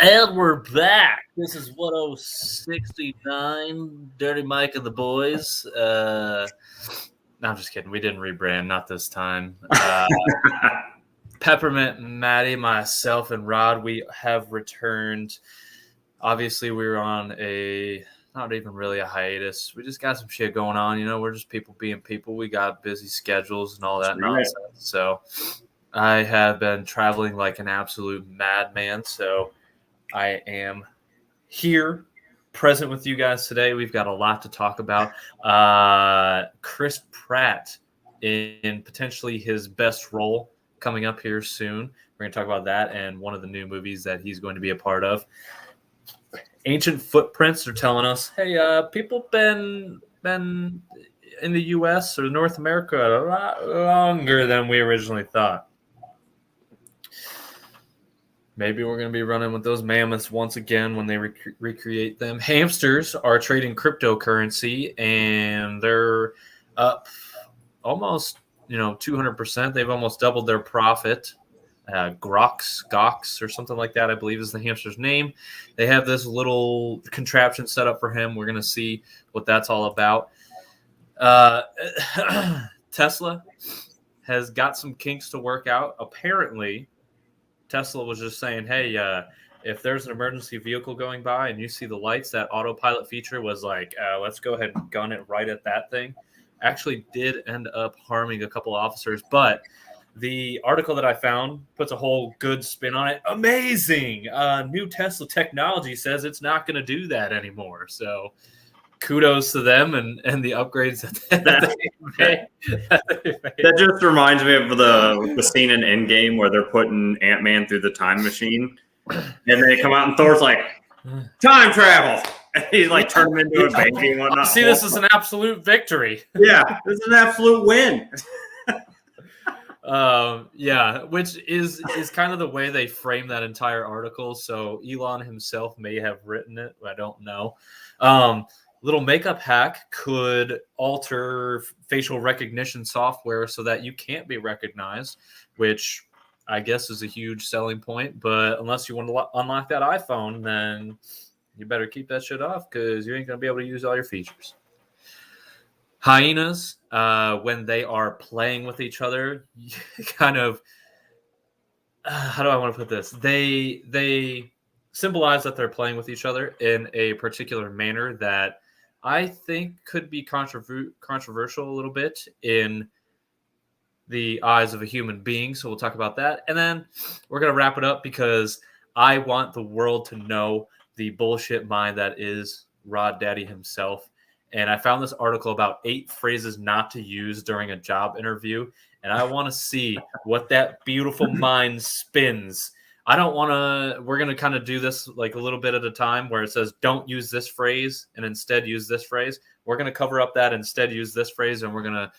And we're back. This is 1069, Dirty Mike and the boys. No, I'm just kidding. We didn't rebrand, not this time. Peppermint, Maddie, myself, and Rod, we have returned. Obviously, we were on not even really a hiatus. We just got some shit going on. You know, we're just people being people. We got busy schedules and all that nonsense. So I have been traveling like an absolute madman. So I am here, present with you guys today. We've got a lot to talk about. Chris Pratt in potentially his best role coming up here soon. We're going to talk about that and one of the new movies that he's going to be a part of. Ancient footprints are telling us, hey, people been in the U.S. or North America a lot longer than we originally thought. Maybe we're going to be running with those mammoths once again when they recreate them. Hamsters are trading cryptocurrency, and they're up almost 200%. They've almost doubled their profit. Gox or something like that, I believe is the hamster's name. They have this little contraption set up for him. We're going to see what that's all about. Tesla has got some kinks to work out. Apparently, Tesla was just saying, hey, if there's an emergency vehicle going by and you see the lights, that autopilot feature was like, let's go ahead and gun it right at that thing. Actually did end up harming a couple officers, but the article that I found puts a whole good spin on it. Amazing! New Tesla technology says it's not going to do that anymore. So kudos to them and the upgrades that they made. That just reminds me of the scene in Endgame where they're putting Ant-Man through the time machine. And they come out and Thor's like, time travel! And he's like turning into a baby and whatnot. See, this is an absolute victory. Yeah, this is an absolute win. Which is kind of the way they frame that entire article. So Elon himself may have written it. I don't know. Little makeup hack could alter facial recognition software so that you can't be recognized, which I guess is a huge selling point. But unless you want to unlock that iPhone, then you better keep that shit off because you ain't going to be able to use all your features. Hyenas, when they are playing with each other, kind of, how do I want to put this? They symbolize that they're playing with each other in a particular manner that I think could be controversial a little bit in the eyes of a human being. So we'll talk about that. And then we're going to wrap it up because I want the world to know the bullshit mind that is Rod Daddy himself. And I found this article about 8 phrases not to use during a job interview. And I want to see what that beautiful mind spins. I don't want to, we're going to kind of do this like a little bit at a time where it says, don't use this phrase and instead use this phrase. We're going to cover up that instead use this phrase. And we're going to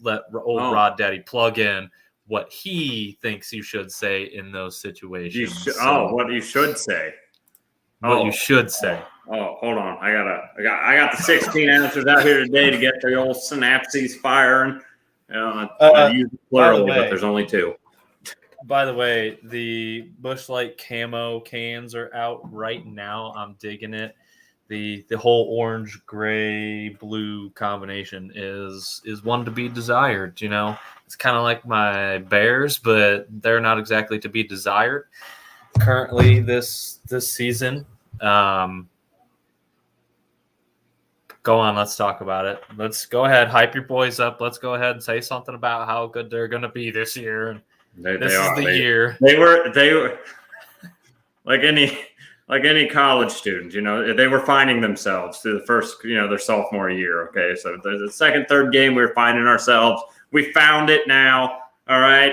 let Rod Daddy plug in what he thinks you should say in those situations. What you should say. What you should say. Oh, hold on. I got the 16 ounces out here today to get the old synapses firing. I use plural, but there's only 2. By the way, the Busch Light camo cans are out right now. I'm digging it. The whole orange, gray, blue combination is one to be desired. You know, it's kind of like my Bears, but they're not exactly to be desired currently this season. Go on, let's talk about it. Let's go ahead, hype your boys up. Let's go ahead and say something about how good they're going to be this year. And this is the year. They were like any college student, they were finding themselves through the first, their sophomore year. Okay, so the second, third game, we were finding ourselves. We found it now. All right,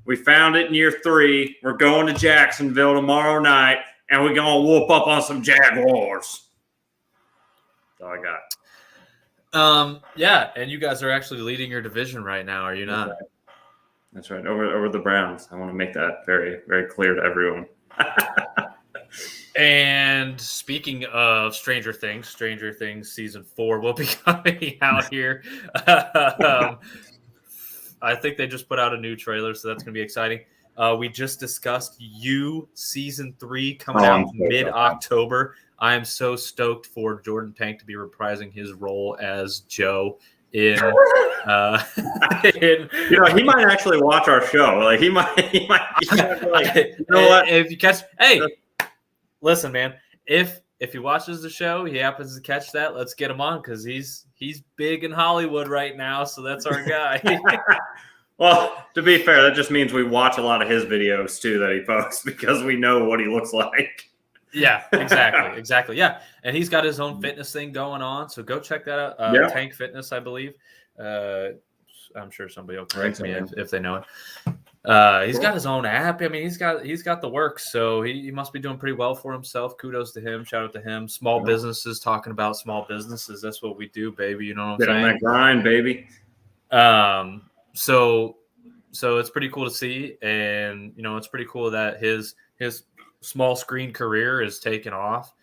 we found it in year 3. We're going to Jacksonville tomorrow night, and we're gonna whoop up on some Jaguars. That's all I got. Yeah, and you guys are actually leading your division right now, are you not? That's right. Over the Browns. I want to make that very, very clear to everyone. And speaking of Stranger Things season 4 will be coming out here. I think they just put out a new trailer, so that's going to be exciting. We just discussed You season 3 coming I'm out so mid-October. I am so stoked for Jordan Tank to be reprising his role as Joe in. You know, he might actually watch our show. Like he might be like, you know what? If you catch, hey, listen, man. If he watches the show, he happens to catch that. Let's get him on because he's big in Hollywood right now. So that's our guy. Well, to be fair, that just means we watch a lot of his videos too that he posts because we know what he looks like. Yeah, exactly. Yeah, and he's got his own fitness thing going on, so go check that out. Yeah. Tank Fitness, I believe. I'm sure somebody will correct me if they know it. He's got his own app. I mean, he's got the work, so he must be doing pretty well for himself. Kudos to him. Shout out to him. Small businesses, talking about small businesses. That's what we do, baby. You know what I'm saying? Get on that grind, baby. So it's pretty cool to see, and you know, it's pretty cool that his small screen career is taking off,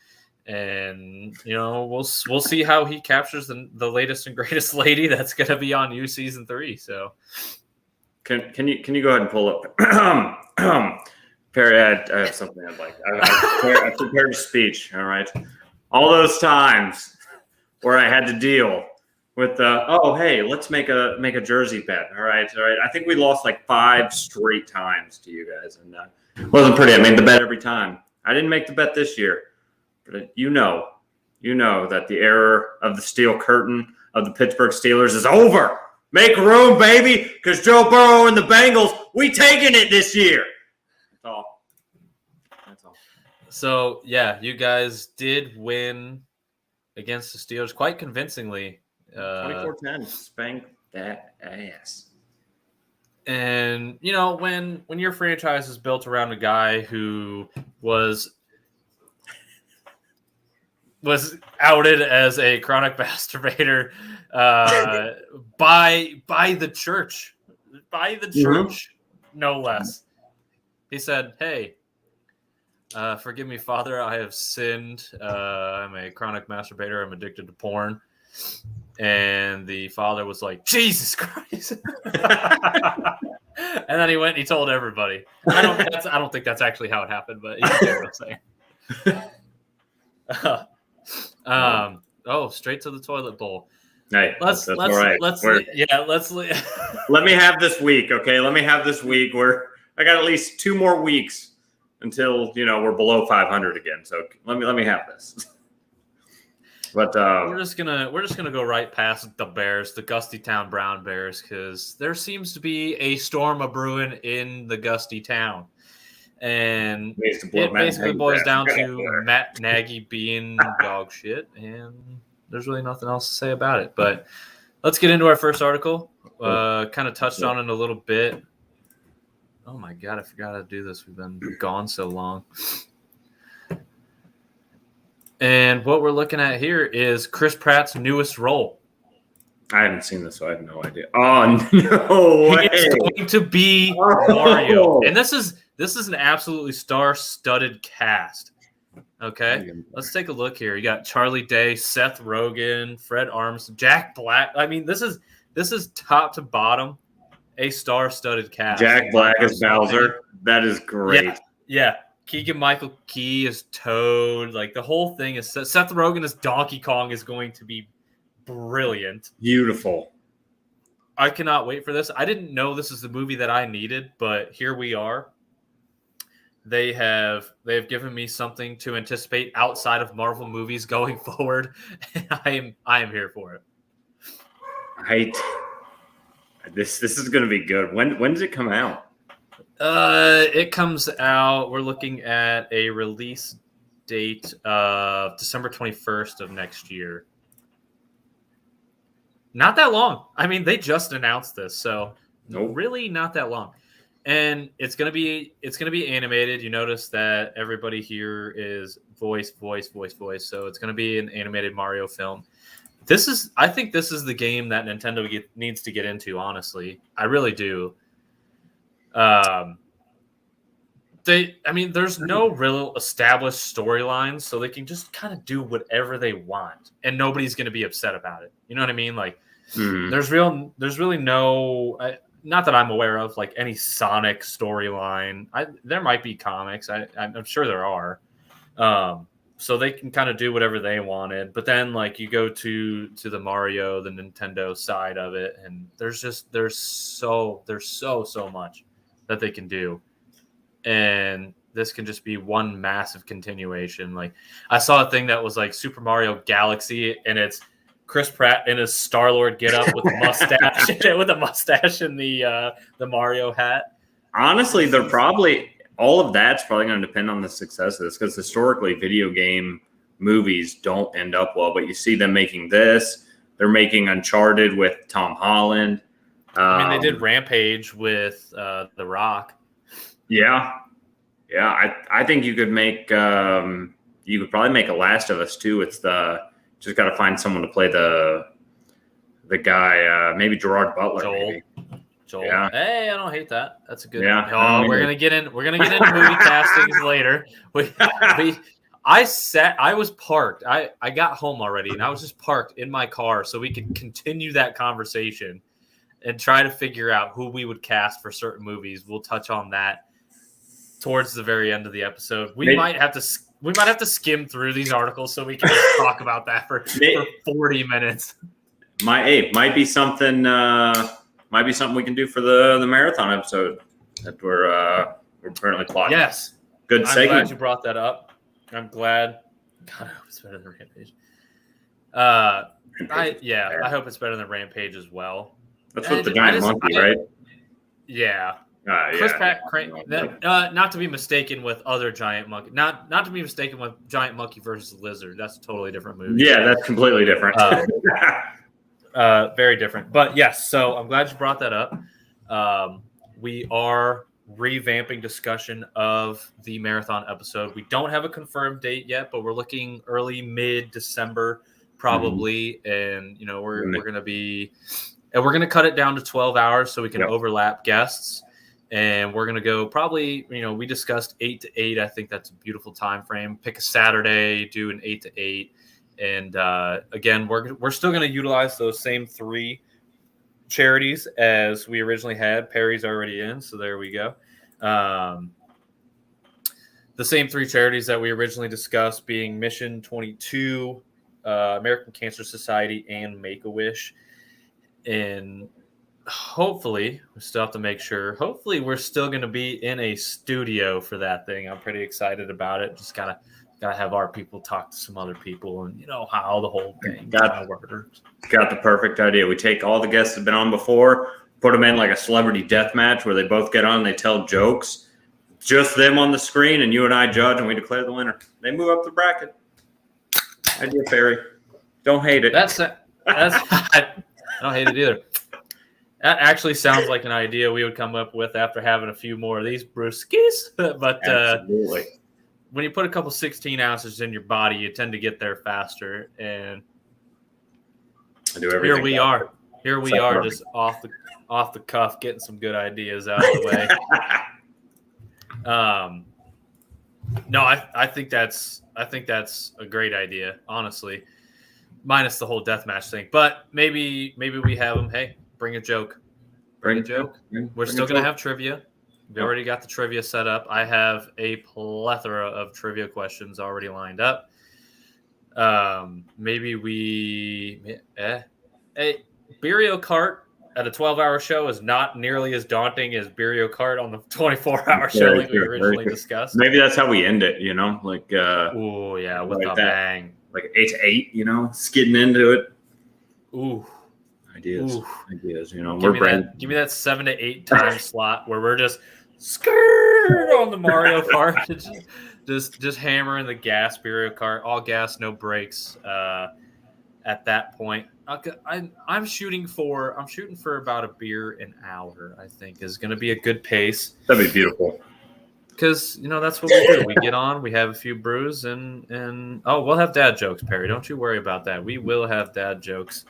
and you know, we'll see how he captures the latest and greatest lady that's going to be on You season 3. So can you go ahead and pull up Perry? I have something I'd like. I prepared a speech. All right, all those times where I had to deal with hey, let's make a jersey bet. All right. I think we lost like 5 straight times to you guys, and it wasn't pretty. I made the bet every time. I didn't make the bet this year, but you know that the era of the steel curtain of the Pittsburgh Steelers is over. Make room, baby, because Joe Burrow and the Bengals, we taking it this year. That's all. So yeah, you guys did win against the Steelers quite convincingly. 24-10, spank that ass. And you know, when your franchise is built around a guy who was outed as a chronic masturbator by the church, no less. He said, "Hey, forgive me, Father. I have sinned. I'm a chronic masturbator. I'm addicted to porn." And the father was like, "Jesus Christ!" And then he went and he told everybody. I don't think that's actually how it happened, but you get what I'm saying. Straight to the toilet bowl. Hey, that's all right. Let's. Let me have this week, okay? Let me have this week where I got at least 2 more weeks until we're below 500 again. So let me have this. But we're just gonna go right past the Bears, the Gusty Town Brown Bears, because there seems to be a storm a brewing in the Gusty Town, and it basically boils down to Matt Nagy being dog shit, and there's really nothing else to say about it. But let's get into our first article. Kind of touched on it a little bit. Oh my God, I forgot how to do this. We've been gone so long. And what we're looking at here is Chris Pratt's newest role. I haven't seen this, so I have no idea. Oh no way! He's going to be Mario, and this is an absolutely star-studded cast. Okay, let's take a look here. You got Charlie Day, Seth Rogen, Fred Armisen, Jack Black. I mean, this is top to bottom a star-studded cast. Jack Black as Bowser. That is great. Yeah. Keegan-Michael Key is Toad. Like, the whole thing is Seth Rogen as Donkey Kong is going to be brilliant. Beautiful. I cannot wait for this. I didn't know this is the movie that I needed, but here we are. They have given me something to anticipate outside of Marvel movies going forward, and I am here for it. This is going to be good. When does it come out? It comes out. We're looking at a release date of December 21st of next year. Not that long. I mean, they just announced this, so really not that long. And it's gonna be animated. You notice that everybody here is voice. So it's gonna be an animated Mario film. I think this is the game that Nintendo needs to get into. Honestly, I really do. There's no real established storylines, so they can just kind of do whatever they want, and nobody's going to be upset about it. You know what I mean? Like, there's really no not that I'm aware of, like any Sonic storyline. There might be comics. I'm sure there are. So they can kind of do whatever they wanted. But then like you go to the Mario, the Nintendo side of it, and there's so much that they can do. And this can just be one massive continuation. Like I saw a thing that was like Super Mario Galaxy, and it's Chris Pratt in his Star-Lord get up with a mustache with a mustache and the Mario hat. Honestly, they're probably all of that's probably going to depend on the success of this, because historically video game movies don't end up well, but you see them making this. They're making Uncharted with Tom Holland. I mean, they did Rampage with The Rock. Yeah. I think you could make you could probably make a Last of Us too. It's just got to find someone to play the guy, maybe Gerard Butler. Joel. Yeah. Hey, I don't hate that. That's a good. Yeah. Oh, we're gonna get into movie castings later. I was parked. I got home already, and I was just parked in my car so we could continue that conversation and try to figure out who we would cast for certain movies. We'll touch on that towards the very end of the episode. We might have to skim through these articles so we can just talk about that for 40 minutes. Might be something. Might be something we can do for the marathon episode that we're currently plotting. Yes, good segment. I'm glad you brought that up. I'm glad. God, I hope it's better than Rampage. I hope it's better than Rampage as well. That's with the giant monkey, right? Yeah. Chris Pratt, not to be mistaken with other giant monkey. Not to be mistaken with Giant Monkey versus Lizard. That's a totally different movie. Yeah, that's completely different. Very different. But yes, so I'm glad you brought that up. We are revamping discussion of the marathon episode. We don't have a confirmed date yet, but we're looking early mid-December probably. And we're going to cut it down to 12 hours so we can overlap guests. And we're going to go probably, we discussed 8 to 8. I think that's a beautiful time frame. Pick a Saturday, do an 8 to 8. And again, we're still going to utilize those same 3 charities as we originally had. Perry's already in, so there we go. The same 3 charities that we originally discussed being Mission 22, American Cancer Society, and Make-A-Wish. And hopefully, we still have to make sure. Hopefully, we're still going to be in a studio for that thing. I'm pretty excited about it. Just gotta have our people talk to some other people, and how the whole thing works. Got the perfect idea. We take all the guests that have been on before, put them in like a celebrity death match where they both get on, they tell jokes, just them on the screen, and you and I judge, and we declare the winner. They move up the bracket. Idea, Perry. Don't hate it. That's I don't hate it either. That actually sounds like an idea we would come up with after having a few more of these brewskis. But absolutely. When you put a couple 16 ounces in your body, you tend to get there faster. And I do everything. Here we are, just off the cuff, getting some good ideas out of the way. No, I think that's a great idea, honestly. Minus the whole deathmatch thing, but maybe we have them. Hey, bring a joke. Bring a joke. We're still gonna have trivia. We already got the trivia set up. I have a plethora of trivia questions already lined up. Maybe a Beerio Kart at a 12-hour show is not nearly as daunting as Beerio Kart on the 24-hour show like we originally discussed. Maybe that's how we end it, with a bang. Like 8 to 8, skidding into it. Ooh. Ideas. Give me that 7 to 8 time slot where we're just skirt on the Mario Kart, just hammering the gas Beerio Kart, all gas, no brakes. At that point, I'm shooting for about a beer an hour. I think is going to be a good pace. That'd be beautiful. Because that's what we do. We get on, we have a few brews, and we'll have dad jokes, Perry. Don't you worry about that. We will have dad jokes.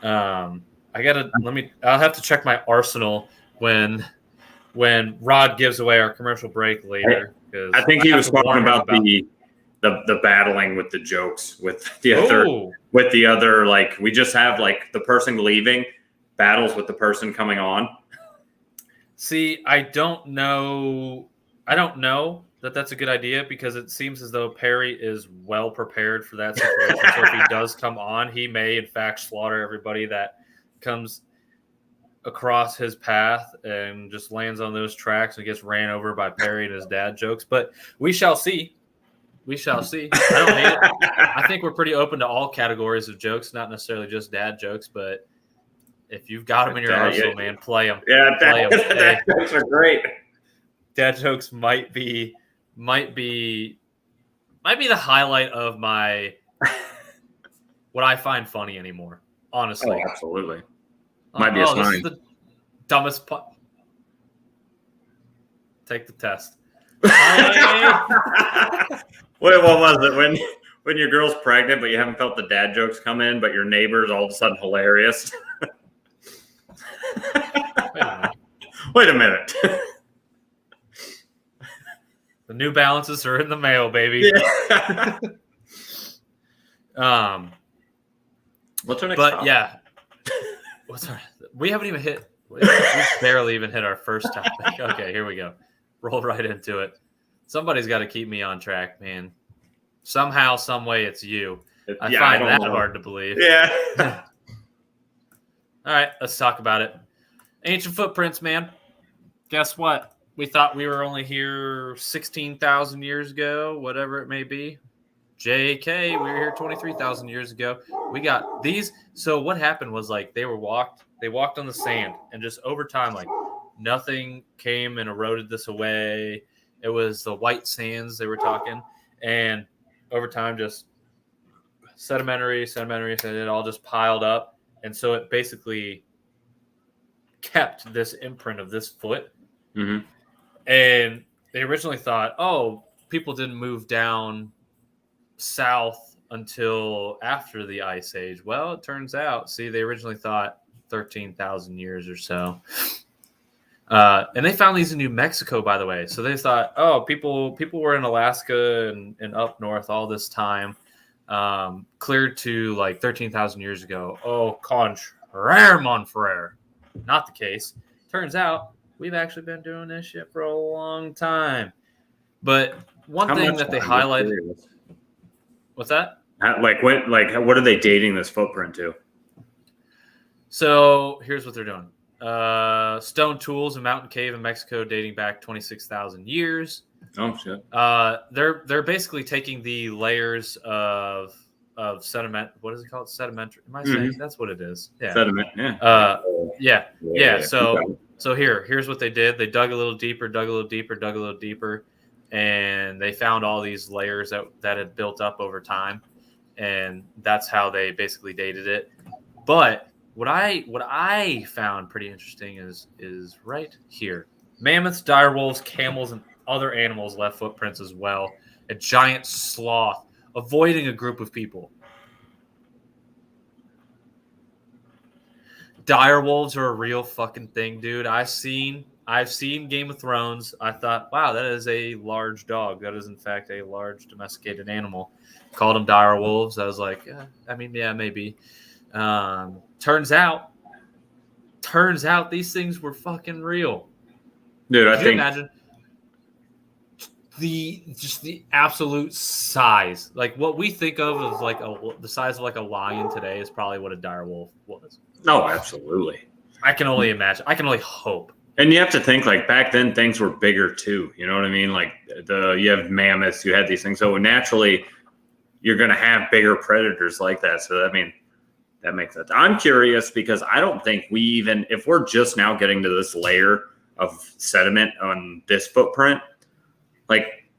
I'll have to check my arsenal when Rod gives away our commercial break later. I think he was talking about the battling with the jokes with the other like we just have like the person leaving battles with the person coming on. See, I don't know. I don't know that that's a good idea because it seems as though Perry is well prepared for that situation. So if he does come on, he may in fact slaughter everybody that comes across his path and just lands on those tracks and gets ran over by Perry and his dad jokes. But we shall see. We shall see. I don't hate it. I think we're pretty open to all categories of jokes, not necessarily just dad jokes, but if you've got them in your arsenal, man, play them. Yeah, Play 'em. dad jokes are great. Dad jokes might be the highlight of my what I find funny anymore. Honestly, Oh, absolutely. Might be a this sign. is the dumbest. Take the test. Wait, what was it when your girl's pregnant, but you haven't felt the dad jokes come in, but your neighbor's all of a sudden hilarious? Wait a minute. The New Balances are in the mail, baby. Yeah. What's our next But topic? yeah, we haven't even hit. We barely even hit our first topic. Okay, here we go. Roll right into it. Somebody's got to keep me on track, man. Somehow, some way, it's you. I find that hard to believe. Yeah. All right, let's talk about it. Ancient footprints, man. Guess what? We thought we were only here 16,000 years ago, whatever it may be. JK, we were here 23,000 years ago. We got these. So what happened was like they walked on the sand, and just over time, like nothing came and eroded this away. It was the white sands they were talking, and over time, just sedimentary, and it all just piled up, and so it basically kept this imprint of this foot. Mm-hmm. And they originally thought, oh, people didn't move down south until after the Ice Age. Well, it turns out, they originally thought 13,000 years or so. And they found these in New Mexico, by the way. So they thought, oh, people were in Alaska and up north all this time, cleared to like 13,000 years ago. Oh, contraire, mon frere. Not the case. Turns out we've actually been doing this shit for a long time. But one thing that they highlighted. What's that? What are they dating this footprint to? So here's what they're doing. Stone tools, a mountain cave in Mexico dating back 26,000 years. Oh shit. They're basically taking the layers of sediment. What is it called? Sedimentary. Am I saying that's what it is? Yeah. Sediment. Yeah. Yeah. So here's what they did. They dug a little deeper, and they found all these layers that had built up over time, and that's how they basically dated it. But what I found pretty interesting is right here. Mammoths, direwolves, camels, and other animals left footprints as well. A giant sloth avoiding a group of people. Direwolves are a real fucking thing, dude. I've seen Game of Thrones. I thought, wow, that is a large dog. That is in fact a large domesticated animal. Called them direwolves. I was like, yeah, maybe. Turns out these things were fucking real. Dude, Can you imagine the absolute size? Like what we think of like the size of like a lion today is probably what a direwolf was. No, absolutely. I can only imagine. I can only hope. And you have to think like back then things were bigger too. You know what I mean? Like you have mammoths, you had these things. So naturally you're going to have bigger predators like that. So that makes sense. I'm curious because I don't think if we're just now getting to this layer of sediment on this footprint, like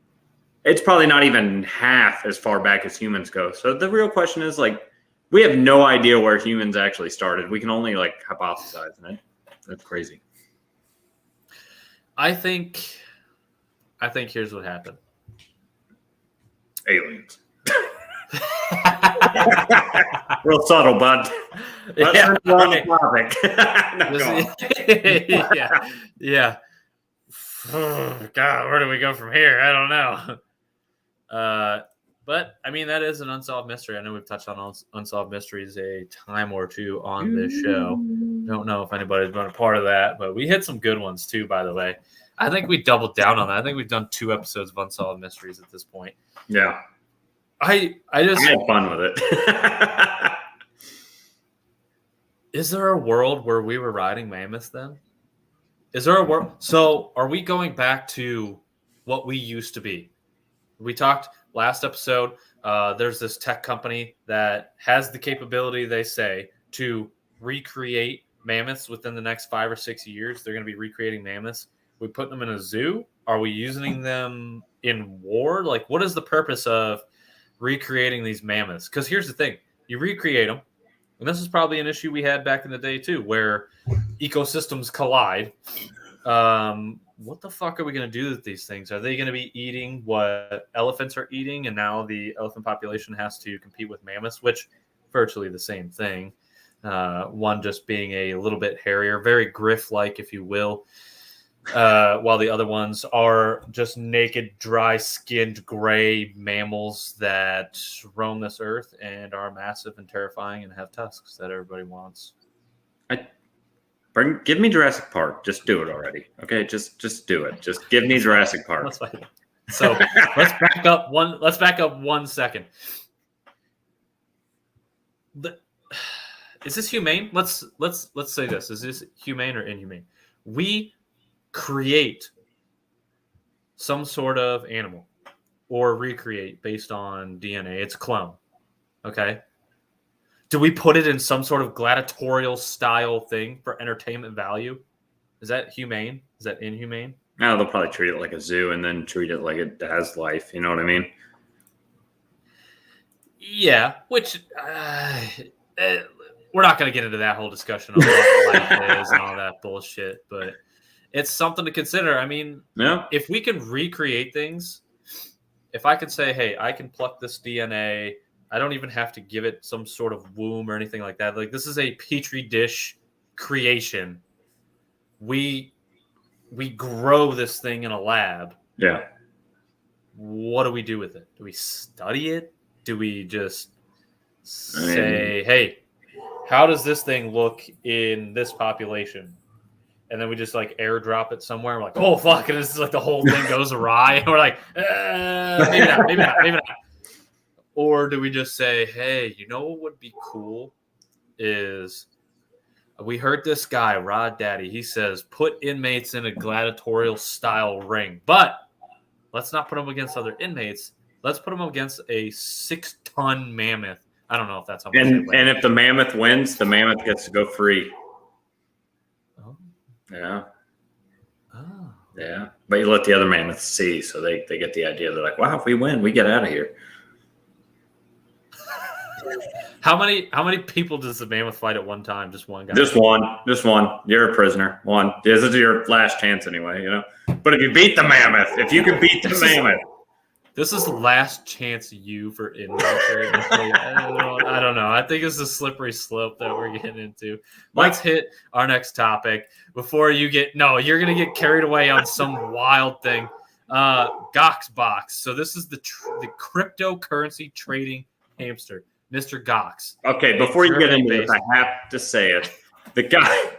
it's probably not even half as far back as humans go. So the real question is like, we have no idea where humans actually started. We can only like hypothesize, and that's crazy. I think here's what happened. Aliens. Real subtle, bud. Let's move on the topic. Yeah. God, where do we go from here? I don't know. But I mean, that is an unsolved mystery. I know we've touched on unsolved mysteries a time or two on this show. Don't know if anybody's been a part of that, but we hit some good ones too, by the way. I think we doubled down on that. I think we've done 2 episodes of Unsolved Mysteries at this point. Yeah. I just had fun with it. Is there a world where we were riding mammoths then? Is there a world? So are we going back to what we used to be? We talked last episode. There's this tech company that has the capability, they say, to recreate mammoths within the next 5 or 6 years. They're going to be recreating mammoths. We put them in a zoo. Are we using them in war? Like, what is the purpose of recreating these mammoths? Because here's the thing. You recreate them, and this is probably an issue we had back in the day too, where ecosystems collide. What the fuck are we going to do with these things? Are they going to be eating what elephants are eating? And now the elephant population has to compete with mammoths, which virtually the same thing. One just being a little bit hairier, very griff-like, if you will. While the other ones are just naked, dry-skinned, gray mammals that roam this earth and are massive and terrifying and have tusks that everybody wants. Give me Jurassic Park. Just do it already. Okay, just do it. Just give me Jurassic Park. So let's back up 1 second. Is this humane? Let's say this. Is this humane or inhumane? We create some sort of animal or recreate based on DNA. It's clone. Okay. Do we put it in some sort of gladiatorial style thing for entertainment value? Is that humane? Is that inhumane? No, they'll probably treat it like a zoo and then treat it like it has life. You know what I mean? Yeah, which we're not going to get into that whole discussion of what life is and all that bullshit, but it's something to consider. I mean, if we can recreate things, if I can say, hey, I can pluck this DNA, I don't even have to give it some sort of womb or anything like that. Like, this is a petri dish creation. We grow this thing in a lab. Yeah. What do we do with it? Do we study it? Do we just say, hey, how does this thing look in this population? And then we just like airdrop it somewhere. We're like, oh, fuck. And this is like the whole thing goes awry. And we're like, maybe not. Or do we just say, hey, you know what would be cool is we heard this guy, Rod Daddy. He says, put inmates in a gladiatorial style ring. But let's not put them against other inmates. Let's put them against a 6-ton mammoth. I don't know if that's how much. And if the mammoth wins, the mammoth gets to go free. Oh. Yeah. Oh. Yeah. But you let the other mammoths see, so they get the idea. They're like, wow, if we win, we get out of here. How many people does the mammoth fight at one time? Just one guy? Just one. You're a prisoner. One. This is your last chance anyway, you know? But if you beat the mammoth, if you can beat the mammoth. This is the last chance you for inmates. I don't know. I think it's a slippery slope that we're getting into. Let's hit our next topic before you get... No, you're going to get carried away on some wild thing. Goxbox. So this is the cryptocurrency trading hamster, Mr. Gox. Okay, before you get into this, I have to say it. The guy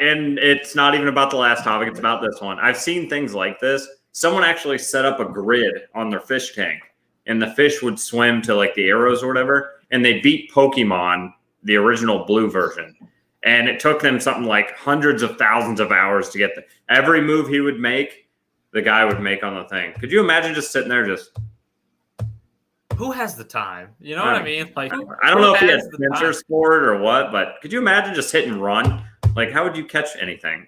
and it's not even about the last topic, it's about this one. I've seen things like this. Someone actually set up a grid on their fish tank, and the fish would swim to like the arrows or whatever, and they beat Pokemon, the original blue version. And it took them something like hundreds of thousands of hours to get every move he would make, the guy would make on the thing. Could you imagine just sitting there just... Who has the time? You know what I mean? Like, I don't know if he had sensors for it or what, but could you imagine just hit and run? Like, how would you catch anything?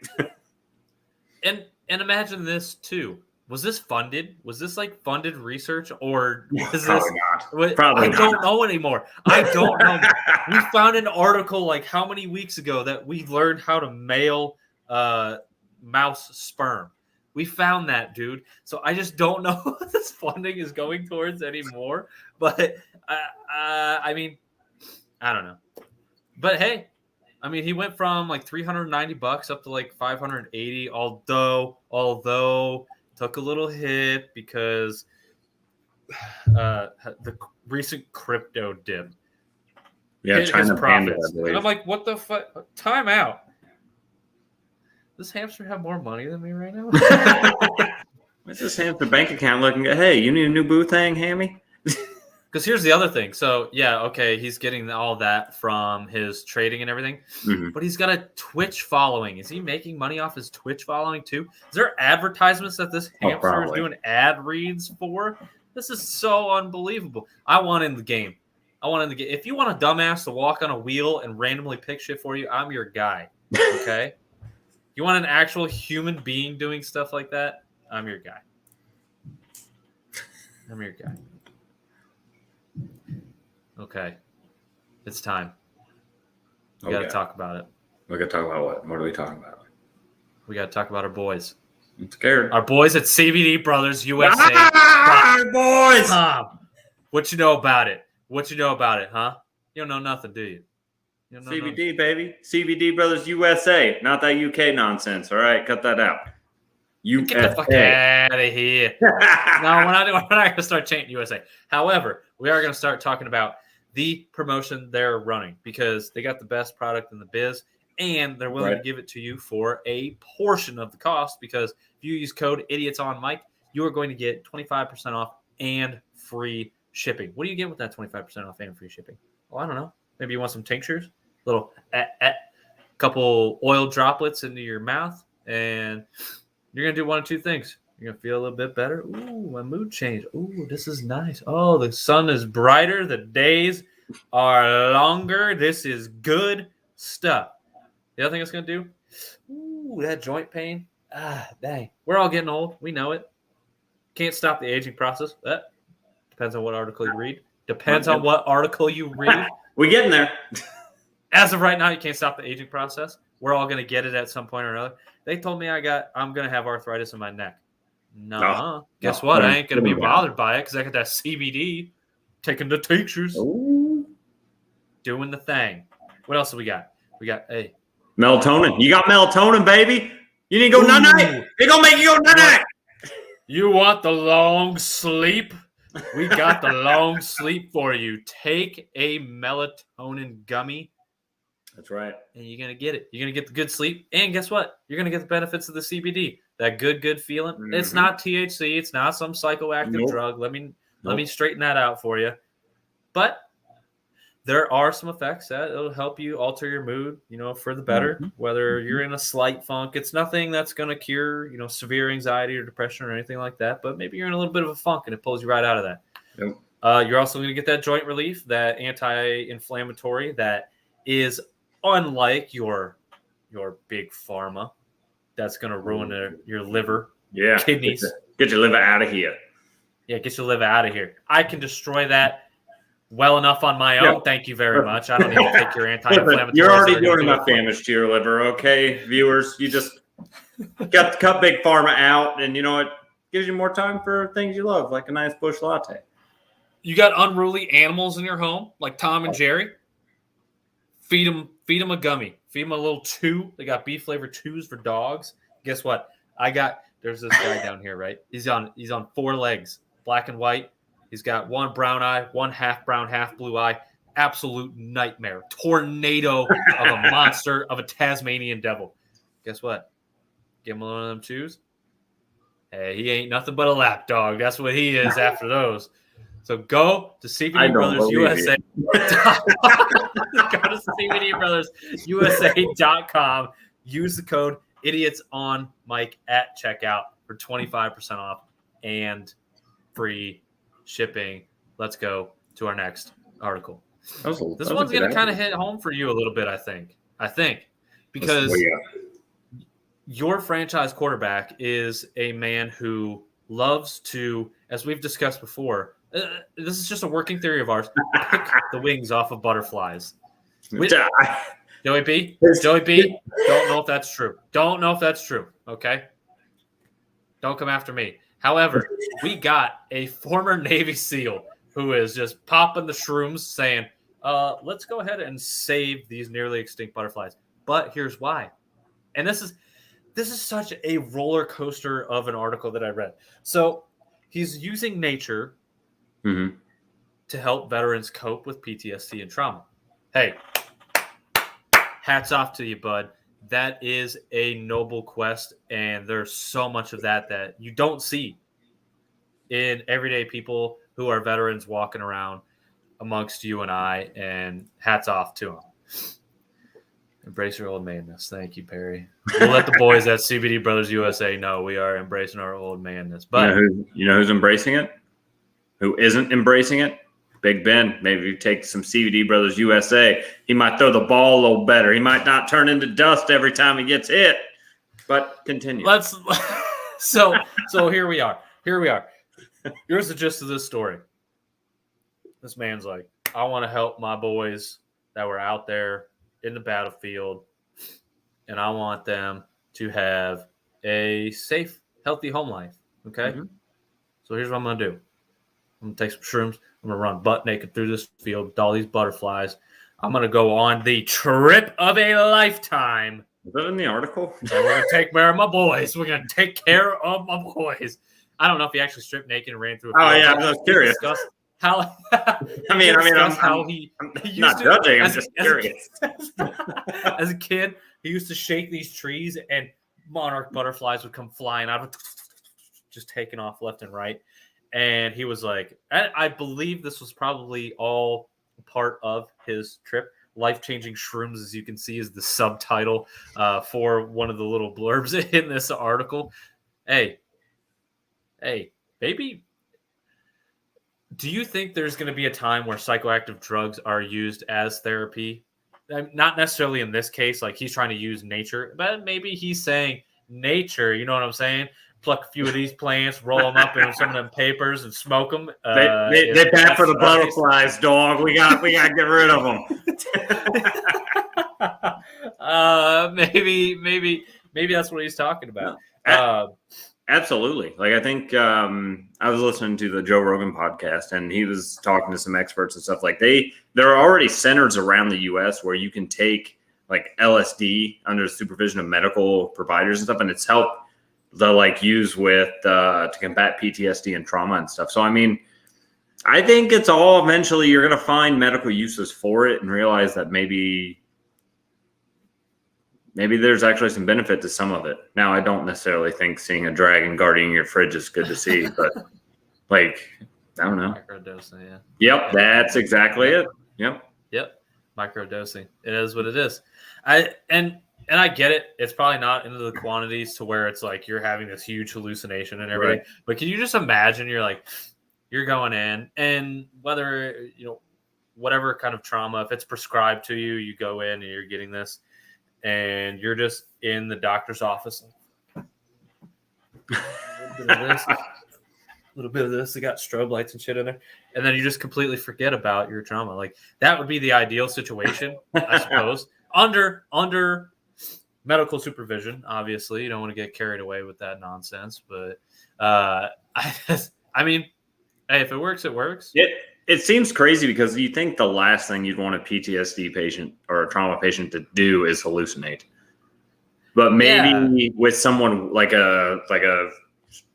and imagine this too. Was this funded? Was this like funded research, or is Probably this? Not. Probably I don't know anymore. I don't know. We found an article like how many weeks ago that we learned how to mail mouse sperm. We found that, dude. So I just don't know what this funding is going towards anymore. But I mean, I don't know. But hey, I mean, he went from like $390 up to like $580. Although took a little hit because the recent crypto dip. Yeah, hit his China Panda, profits. I believe. And I'm like, what the fuck? Time out. Does hamster have more money than me right now? What's this hamster bank account looking at? Hey, you need a new boo thing, Hammy? Because here's the other thing. So, yeah, okay, he's getting all that from his trading and everything, but he's got a Twitch following. Is he making money off his Twitch following too? Is there advertisements that this hamster is doing ad reads for? This is so unbelievable. I want in the game. If you want a dumbass to walk on a wheel and randomly pick shit for you, I'm your guy. Okay? You want an actual human being doing stuff like that? I'm your guy. Okay. It's time. We got to talk about it. We got to talk about what? What are we talking about? We got to talk about our boys. I'm scared. Our boys at CBD Brothers USA. Boys! What you know about it? Huh? You don't know nothing, do you? CBD, baby. CBD Brothers USA. Not that UK nonsense, all right? Cut that out. Get the fuck out of here. No, we're not going to start chanting USA. However, we are going to start talking about the promotion they're running because they got the best product in the biz and they're willing to give it to you for a portion of the cost because if you use code IDIOTSONMIC, you are going to get 25% off and free shipping. What do you get with that 25% off and free shipping? Well, I don't know. Maybe you want some tinctures, little couple oil droplets into your mouth, and you're going to do one of two things. You're going to feel a little bit better. Ooh, my mood changed. Ooh, this is nice. Oh, the sun is brighter. The days are longer. This is good stuff. The other thing it's going to do, ooh, that joint pain. Ah, dang. We're all getting old. We know it. Can't stop the aging process. That depends on what article you read. We're getting there. As of right now, you can't stop the aging process. We're all going to get it at some point or another. They told me I'm going to have arthritis in my neck. Guess what? I ain't going to be bothered by it because I got that CBD, taking the tinctures, doing the thing. What else do we got? We got melatonin. You got melatonin, baby. You need to go night-night. They're going to make you go night-night. You want the long sleep? We got the long sleep for you. Take a melatonin gummy. That's right. And you're going to get it. You're going to get the good sleep. And guess what? You're going to get the benefits of the CBD. That good feeling. Mm-hmm. It's not THC. It's not some psychoactive drug. Let me straighten that out for you. But there are some effects that it'll help you alter your mood, for the better. Mm-hmm. Whether you're in a slight funk, it's nothing that's going to cure, severe anxiety or depression or anything like that. But maybe you're in a little bit of a funk and it pulls you right out of that. Yep. You're also going to get that joint relief, that anti-inflammatory that is unlike your big pharma. That's going to ruin your liver, kidneys. Get your liver out of here. Yeah, get your liver out of here. I can destroy that well enough on my own. Thank you very much. I don't need to take your anti-inflammatory. You're already doing enough damage to your liver, okay, viewers? You just got to cut big pharma out, and you know what? Gives you more time for things you love, like a nice bush latte. You got unruly animals in your home, like Tom and Jerry. Feed them a gummy. Feed them a little chew. They got beef flavored chews for dogs. Guess what? There's this guy down here, right? He's on 4 legs, black and white. He's got one brown eye, one half brown, half blue eye. Absolute nightmare. Tornado of a monster of a Tasmanian devil. Guess what? Give him one of them chews. Hey, he ain't nothing but a lap dog. That's what he is after those. So go to CBD Brothers USA. Go to CBDBrothersUSA.com. Use the code IDIOTSONMIC at checkout for 25% off and free shipping. Let's go to our next article. This one's going to kind of hit home for you a little bit, I think. Because your franchise quarterback is a man who loves to, as we've discussed before, this is just a working theory of ours, pick the wings off of butterflies. Joey B, don't know if that's true. Okay? Don't come after me. However, we got a former Navy SEAL who is just popping the shrooms saying, let's go ahead and save these nearly extinct butterflies. But here's why. And this is such a roller coaster of an article that I read. So he's using nature to help veterans cope with PTSD and trauma. Hey, hats off to you, bud. That is a noble quest, and there's so much of that you don't see in everyday people who are veterans walking around amongst you and I, and hats off to them. Embrace your old manness. Thank you, Perry. We'll let the boys at CBD Brothers USA know we are embracing our old manness. But you know who's embracing it? Who isn't embracing it? Big Ben. Maybe you take some CBD Brothers USA. He might throw the ball a little better. He might not turn into dust every time he gets hit. But continue. So here we are. Here's the gist of this story. This man's like, I want to help my boys that were out there in the battlefield, and I want them to have a safe, healthy home life. Okay? Mm-hmm. So here's what I'm going to do. I'm going to take some shrooms. I'm going to run butt naked through this field with all these butterflies. I'm going to go on the trip of a lifetime. Is that in the article? And we're going to take care of my boys. We're going to take care of my boys. I don't know if he actually stripped naked and ran through a field. Oh, yeah, I was curious. I'm not judging. I'm just curious. As a kid, he used to shake these trees, and monarch butterflies would come flying out, just taking off left and right. And he was like, I believe this was probably all part of his trip. Life-changing shrooms, as you can see, is the subtitle for one of the little blurbs in this article. Hey, baby. Do you think there's going to be a time where psychoactive drugs are used as therapy? Not necessarily in this case, like he's trying to use nature, but maybe he's saying nature, you know what I'm saying? Pluck a few of these plants, roll them up in some of them papers and smoke them. They bad for the butterflies, dog. We got to get rid of them. Maybe that's what he's talking about. Absolutely. Like, I think I was listening to the Joe Rogan podcast, and he was talking to some experts and stuff. Like, there are already centers around the U.S. where you can take like LSD under the supervision of medical providers and stuff, and it's helped use with to combat PTSD and trauma and stuff. So, I mean, I think it's all eventually you're going to find medical uses for it and realize that maybe there's actually some benefit to some of it. Now, I don't necessarily think seeing a dragon guarding your fridge is good to see, but I don't know. Microdosing, yeah. Yep, that's exactly it. Yep. Microdosing. It is what it is. And I get it. It's probably not into the quantities to where it's like you're having this huge hallucination and everything. Right. But can you just imagine you're going in, and whether, whatever kind of trauma, if it's prescribed to you, you go in and you're getting this, and you're just in the doctor's office. A little bit of this. They got strobe lights and shit in there. And then you just completely forget about your trauma. Like, that would be the ideal situation, I suppose. Under medical supervision, obviously. You don't want to get carried away with that nonsense. But, I mean, hey, if it works, it works. It seems crazy because you think the last thing you'd want a PTSD patient or a trauma patient to do is hallucinate. But maybe with someone like a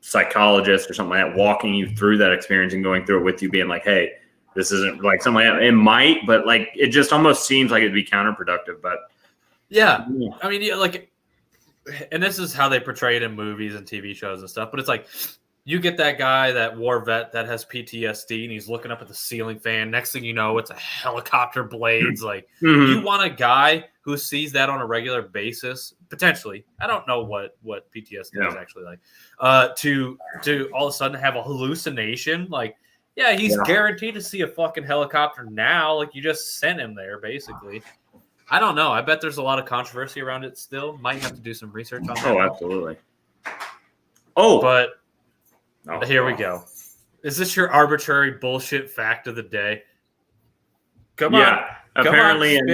psychologist or something like that walking you through that experience and going through it with you, being like, hey, this isn't like something like that. It might, but like it just almost seems like it'd be counterproductive. But yeah. I mean, and this is how they portray it in movies and TV shows and stuff, but it's like, you get that guy, that war vet that has PTSD, and he's looking up at the ceiling fan. Next thing you know, it's a helicopter blades. Like, You want a guy who sees that on a regular basis, potentially. I don't know what PTSD is actually like. To all of a sudden have a hallucination. Like, yeah, he's guaranteed to see a fucking helicopter now. Like, you just sent him there, basically. I don't know. I bet there's a lot of controversy around it still. Might have to do some research on that. Oh, absolutely. Oh, but... Here we go. Is this your arbitrary bullshit fact of the day? Come on. Apparently in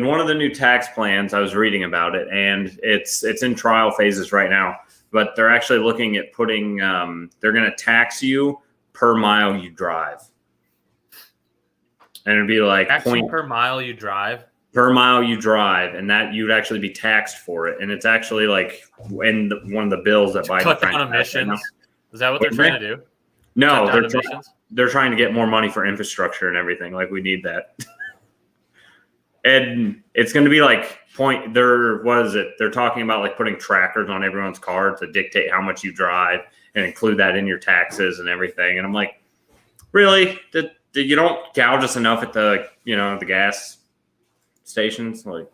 one of the new tax plans, I was reading about it, and it's in trial phases right now. But they're actually looking at putting they're going to tax you per mile you drive, and it'd be like per mile you drive. Per mile you drive, and that you'd actually be taxed for it. And it's actually like one of the bills that Biden cut down emissions. Is that what they're trying to do? No, they're trying to get more money for infrastructure and everything. Like, we need that. And it's going to be like they're talking about like putting trackers on everyone's car to dictate how much you drive and include that in your taxes and everything. And I'm like, really? Did you don't gouge us enough at the gas stations? Like,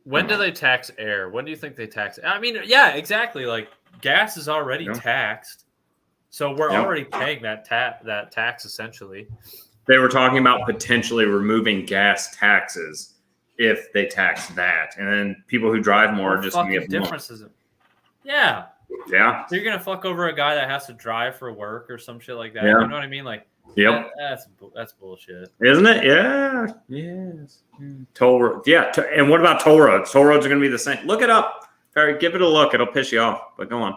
when do they tax air? When do you think they tax? I mean, yeah, exactly. Like, gas is already taxed, so we're already paying that tax essentially. They were talking about potentially removing gas taxes if they tax that, and then people who drive more are just going to get more. Differences. Yeah. Yeah. So you're gonna fuck over a guy that has to drive for work or some shit like that. Yeah. You know what I mean? Like, that's bullshit, isn't it? Yeah. Yes. Toll road. Yeah. And what about toll roads? Toll roads are going to be the same. Look it up, Perry. Give it a look. It'll piss you off. But go on.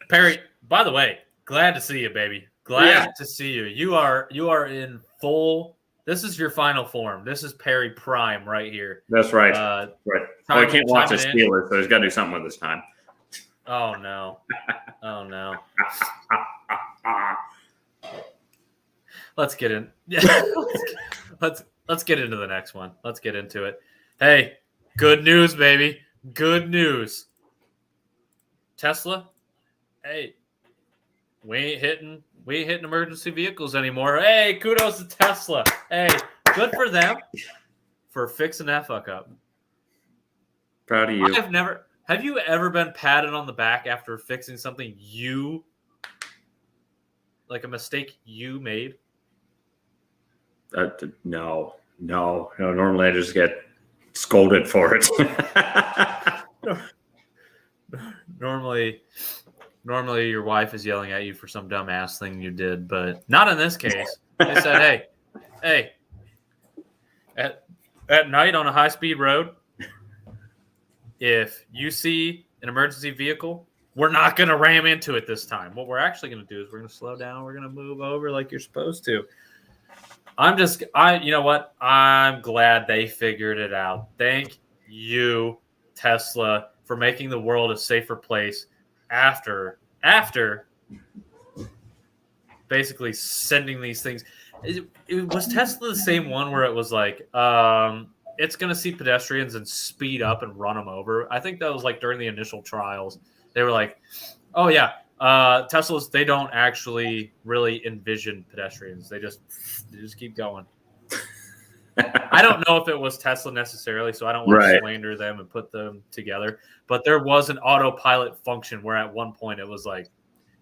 Perry. By the way, glad to see you, baby. Glad to see you. You are in full. This is your final form. This is Perry Prime right here. That's right. Right. Well, I can't watch the Steelers, so he's got to do something with his time. Oh no. Oh no. Let's get in. Let's get into the next one. Let's get into it. Hey, good news, baby. Good news. Tesla. Hey, we ain't hitting emergency vehicles anymore. Hey, kudos to Tesla. Hey, good for them for fixing that fuck up. Proud of you. Have you ever been patted on the back after fixing something like a mistake you made? No. Normally I just get scolded for it. Normally your wife is yelling at you for some dumbass thing you did, but not in this case. They said, hey, at night on a high-speed road, if you see an emergency vehicle, we're not going to ram into it this time. What we're actually going to do is we're going to slow down. We're going to move over like you're supposed to. You know what? I'm glad they figured it out. Thank you, Tesla, for making the world a safer place after basically sending these things. Was Tesla the same one where it was like, it's going to see pedestrians and speed up and run them over? I think that was like during the initial trials. They were like, oh, yeah, Teslas, they don't actually really envision pedestrians. They just keep going. I don't know if it was Tesla necessarily, so I don't want to slander them and put them together. But there was an autopilot function where at one point it was like,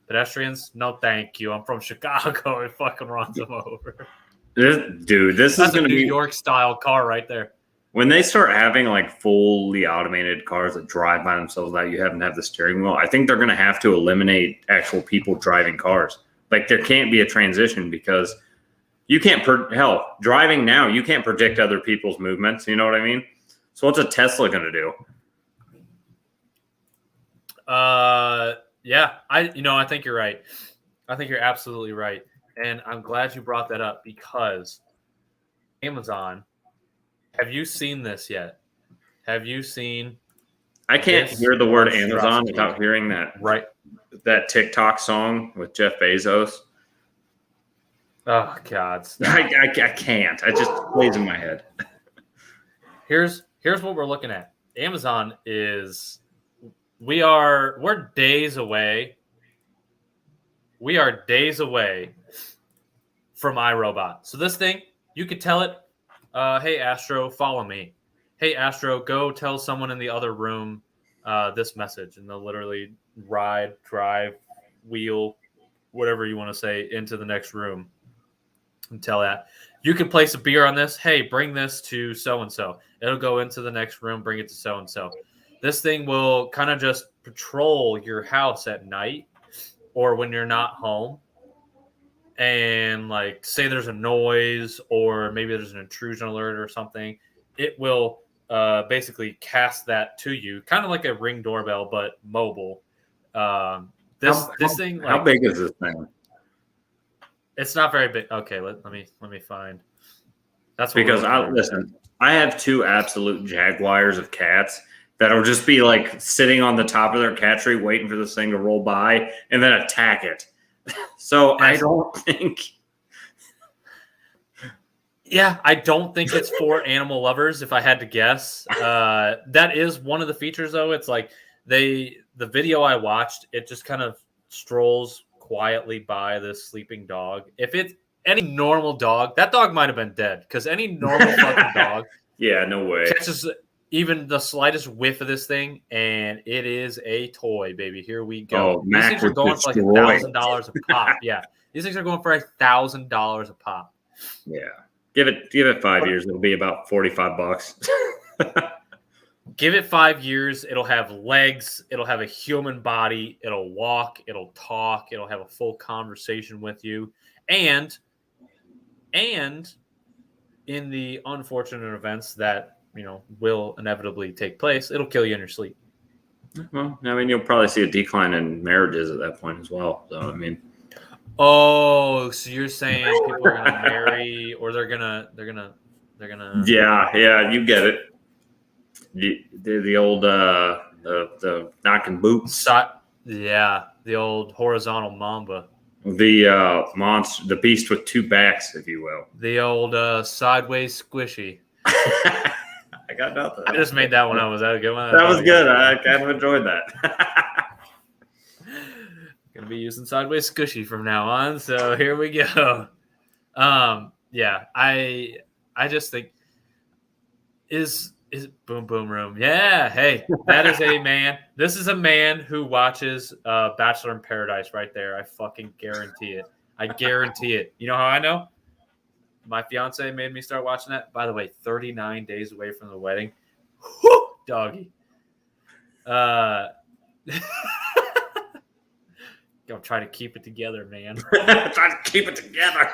pedestrians, no thank you. I'm from Chicago. It fucking runs them over. This is going to be New York-style car right there. When they start having like fully automated cars that drive by themselves that you haven't have the steering wheel, I think they're going to have to eliminate actual people driving cars. Like, there can't be a transition because you can't driving now, you can't predict other people's movements. You know what I mean? So what's a Tesla going to do? Yeah, I think you're right. I think you're absolutely right. And I'm glad you brought that up because Amazon, have you seen this yet? Have you seen? I can't hear the word Amazon without hearing that TikTok song with Jeff Bezos. Oh God! I can't. It just plays in my head. Here's what we're looking at. Amazon we're days away. We are days away from iRobot. So this thing, you could tell it, hey Astro, follow me. Hey Astro, go tell someone in the other room this message, and they'll literally drive, wheel, whatever you want to say, into the next room. And tell that. You can place a beer on this. Hey, bring this to so-and-so. It'll go into the next room, bring it to so-and-so. This thing will kind of just patrol your house at night or when you're not home. And like, say there's a noise or maybe there's an intrusion alert or something. It will basically cast that to you, kind of like a Ring doorbell, but mobile. This thing, like, how big is this thing? It's not very big. Okay, let me find. That's what because I have two absolute jaguars of cats that'll just be like sitting on the top of their cat tree waiting for this thing to roll by and then attack it. So I don't think. Yeah, I don't think it's for animal lovers. If I had to guess, that is one of the features. Though it's like the video I watched, it just kind of strolls quietly by this sleeping dog. If it's any normal dog, that dog might have been dead because any normal fucking dog, yeah, no way, catches even the slightest whiff of this thing, and it is a toy, baby. Here we go. Oh, These things are going for like $1,000 a pop. Yeah, these things are going for $1,000 a pop. Yeah. Give it 5 years. It'll be about $45. Give it 5 years. It'll have legs. It'll have a human body. It'll walk. It'll talk. It'll have a full conversation with you. And in the unfortunate events that, will inevitably take place, it'll kill you in your sleep. Well, I mean, you'll probably see a decline in marriages at that point as well. So, I mean. Oh, so you're saying people are gonna marry, or they're gonna. Yeah, you get it. The old the knocking boots. Yeah, the old horizontal mamba. The monster, the beast with two backs, if you will. The old sideways squishy. I got nothing. I just made that one up. Was that a good one? That was good. I kind of enjoyed that. Gonna be using sideways squishy from now on, so here we go. Yeah, I just think is boom boom room. Yeah, hey, that is a man. This is a man who watches Bachelor in Paradise right there. I fucking guarantee it. I guarantee it. You know how I know? My fiance made me start watching that. By the way, 39 days away from the wedding. Whoo, doggy. Go try to keep it together, man. Try to keep it together.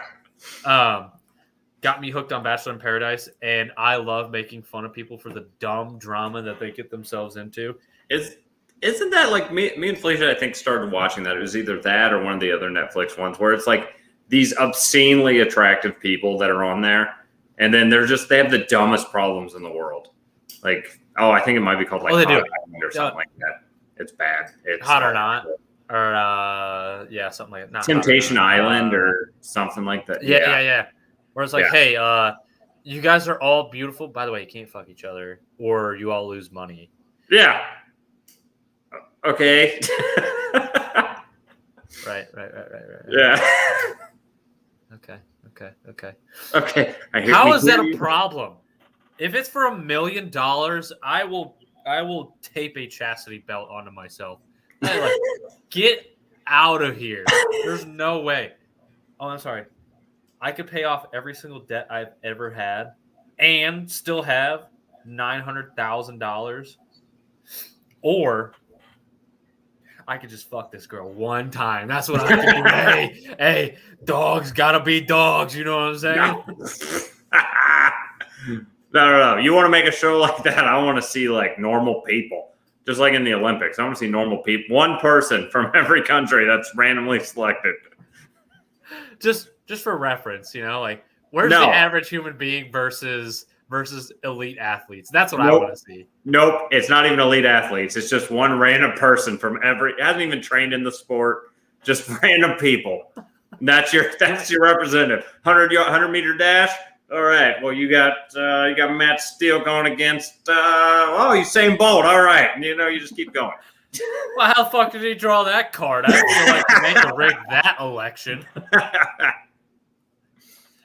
Got me hooked on Bachelor in Paradise, and I love making fun of people for the dumb drama that they get themselves into. Isn't that like me and Felicia, I think, started watching that. It was either that or one of the other Netflix ones where it's like these obscenely attractive people that are on there, and then they have the dumbest problems in the world. Like, I think it might be called like Hot Island or something like that. It's bad. It's Hot or Not. Or something like that. Temptation Island or something like that. Yeah. Where it's like, hey, you guys are all beautiful. By the way, you can't fuck each other, or you all lose money. Yeah. Okay. Right. Yeah. Okay. How is that a problem? If it's for $1 million, I will tape a chastity belt onto myself. Like, get out of here. There's no way. Oh, I'm sorry. I could pay off every single debt I've ever had and still have $900,000. Or I could just fuck this girl one time. That's what I could do. Hey, dogs gotta be dogs. You know what I'm saying? No. You want to make a show like that? I want to see like normal people. Just like in the Olympics, I want to see normal people. One person from every country that's randomly selected. Just for reference, like where's the average human being versus elite athletes? That's what I want to see. Nope, it's not even elite athletes. It's just one random person from hasn't even trained in the sport. Just random people. That's your representative. 100-meter dash. All right. Well, you got Matt Steele going against Usain Bolt. All right. You just keep going. Well, how the fuck did he draw that card? I feel like he meant to rig that election.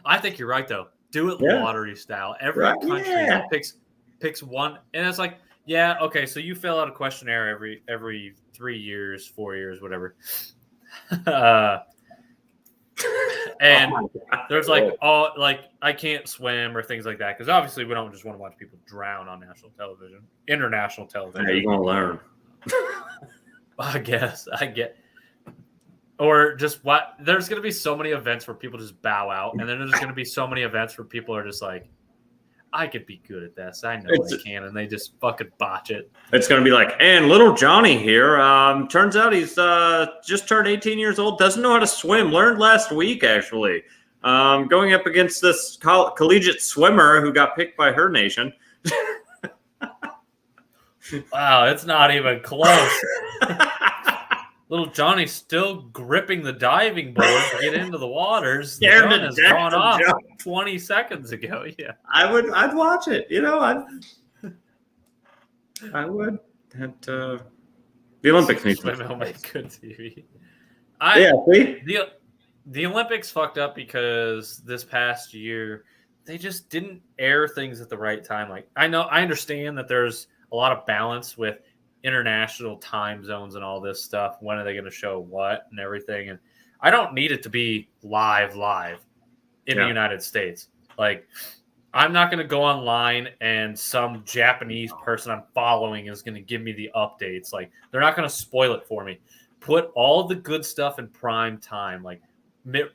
I think you're right though. Do it lottery style. Every country picks one, and it's like, okay. So you fill out a questionnaire every 3 years, 4 years, whatever. And there's like I can't swim or things like that because obviously we don't just want to watch people drown on national television, international television. Yeah, you're gonna learn. I guess I get, or just what there's gonna be so many events where people just bow out, and then there's gonna be so many events where people are just like, I could be good at this. I know I can, and they just fucking botch it. It's going to be like, and little Johnny here, turns out he's just turned 18 years old, doesn't know how to swim, learned last week, actually. Going up against this collegiate swimmer who got picked by her nation. Wow, it's not even close. Little Johnny's still gripping the diving board to get into the waters. The Scared gun to has death gone to off jump. 20 seconds ago. Yeah. I'd watch it. I would. The Olympics need some Women will make good TV. see? The Olympics fucked up because this past year they just didn't air things at the right time. Like I understand that there's a lot of balance with international time zones and all this stuff. When are they going to show what and everything? And I don't need it to be live in the United States. Like I'm not going to go online and some Japanese person I'm following is going to give me the updates. Like they're not going to spoil it for me. Put all the good stuff in prime time. Like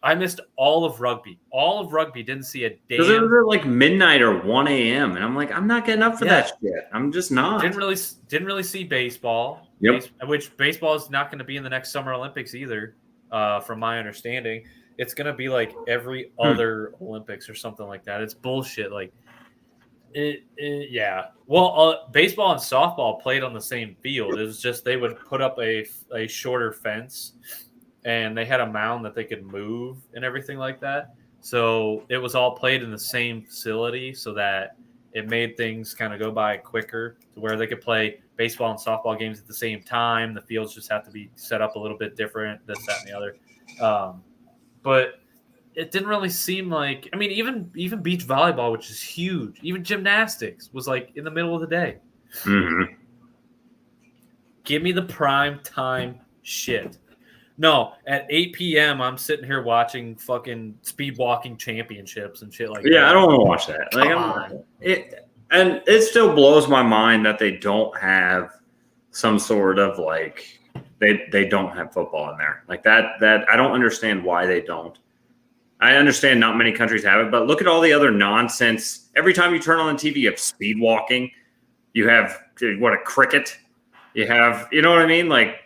I missed all of rugby. All of rugby didn't see a damn. Because it was at like midnight or 1 a.m. and I'm like, I'm not getting up for that shit. I'm just not. Didn't really see baseball. Yep. Which baseball is not going to be in the next Summer Olympics either, from my understanding. It's going to be like every other Olympics or something like that. It's bullshit. Like, yeah. Well, baseball and softball played on the same field. It was just they would put up a shorter fence, and they had a mound that they could move and everything like that. So it was all played in the same facility so that it made things kind of go by quicker to where they could play baseball and softball games at the same time. The fields just have to be set up a little bit different, this, that, and the other. But it didn't really seem like – I mean, even beach volleyball, which is huge, even gymnastics was like in the middle of the day. Mm-hmm. Give me the prime time shit. No, at 8 p.m., I'm sitting here watching fucking speed walking championships and shit like that. Yeah, I don't want to watch that. And it still blows my mind that they don't have some sort of like they don't have football in there. Like that I don't understand why they don't. I understand not many countries have it, but look at all the other nonsense. Every time you turn on the TV, you have speed walking. You have a cricket. You have, you know what I mean? Like,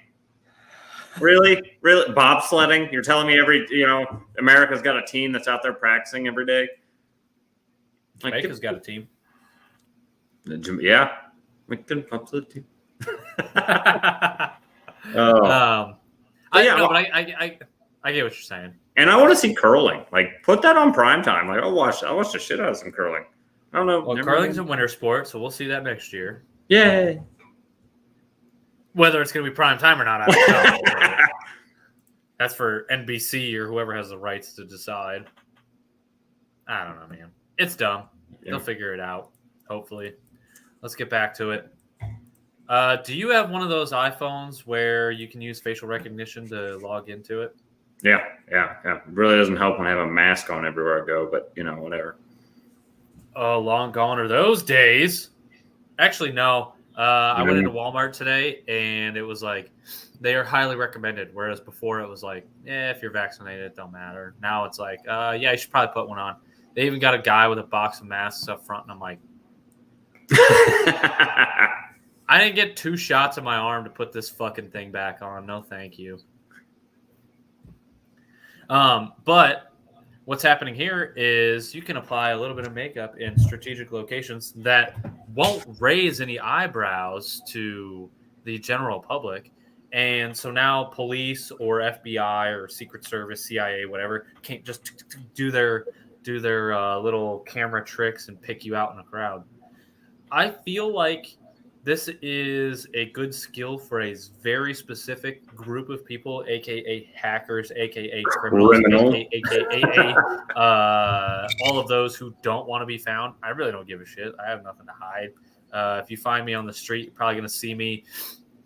really bobsledding. You're telling me America's got a team that's out there practicing every day. Like, Jamaica's got a team. Yeah, McDonald bobsled team. I get what you're saying. And I want to see curling. Like, put that on primetime. Like, I'll watch the shit out of some curling. I don't know. Well, curling's a winter sport, so we'll see that next year. Yay. Whether it's going to be prime time or not, I don't know. That's for NBC or whoever has the rights to decide. I don't know, man. It's dumb. Yeah. They'll figure it out, hopefully. Let's get back to it. Do you have one of those iPhones where you can use facial recognition to log into it? Yeah. It really doesn't help when I have a mask on everywhere I go, but, whatever. Oh, long gone are those days. Actually, no. I went into Walmart today, and it was like they are highly recommended, whereas before it was like, if you're vaccinated, it don't matter. Now it's like, you should probably put one on. They even got a guy with a box of masks up front, and I'm like, I didn't get 2 shots of my arm to put this fucking thing back on. No, thank you. But what's happening here is you can apply a little bit of makeup in strategic locations that won't raise any eyebrows to the general public. And so now police or FBI or Secret Service, CIA, whatever, can't just do their little camera tricks and pick you out in a crowd. I feel like this is a good skill for a very specific group of people, a.k.a. hackers, a.k.a. criminals, a.k.a. all of those who don't want to be found. I really don't give a shit. I have nothing to hide. If you find me on the street, you're probably going to see me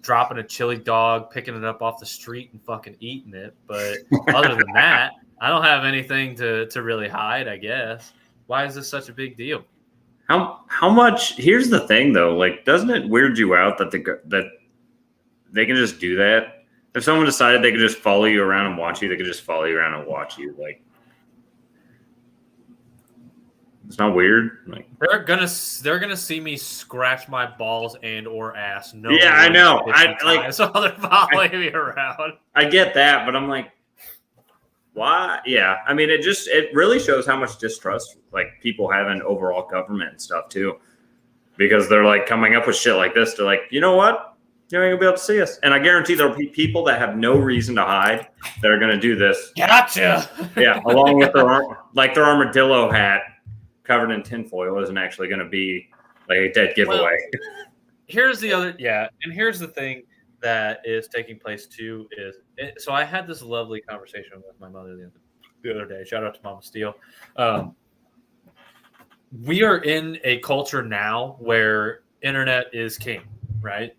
dropping a chili dog, picking it up off the street and fucking eating it. But other than that, I don't have anything to really hide, I guess. Why is this such a big deal? How much? Here's the thing, though. Like, doesn't it weird you out that they can just do that? If someone decided they could just follow you around and watch you, they could just follow you around and watch you. Like, it's not weird. Like, they're gonna see me scratch my balls and or ass. No, yeah, I know. So they're following me around. I get that, but I'm like, why? Yeah, I mean, it really shows how much distrust like people have in overall government and stuff too, because they're like coming up with shit like this. They're like, you know what? You ain't gonna be able to see us. And I guarantee there'll be people that have no reason to hide that are gonna do this. Gotcha. Yeah, along with their armadillo hat covered in tinfoil isn't actually gonna be like a dead giveaway. Well, here's the other, and here's the thing that is taking place too so I had this lovely conversation with my mother the other day. Shout out to Mama Steele. We are in a culture now where internet is king, right?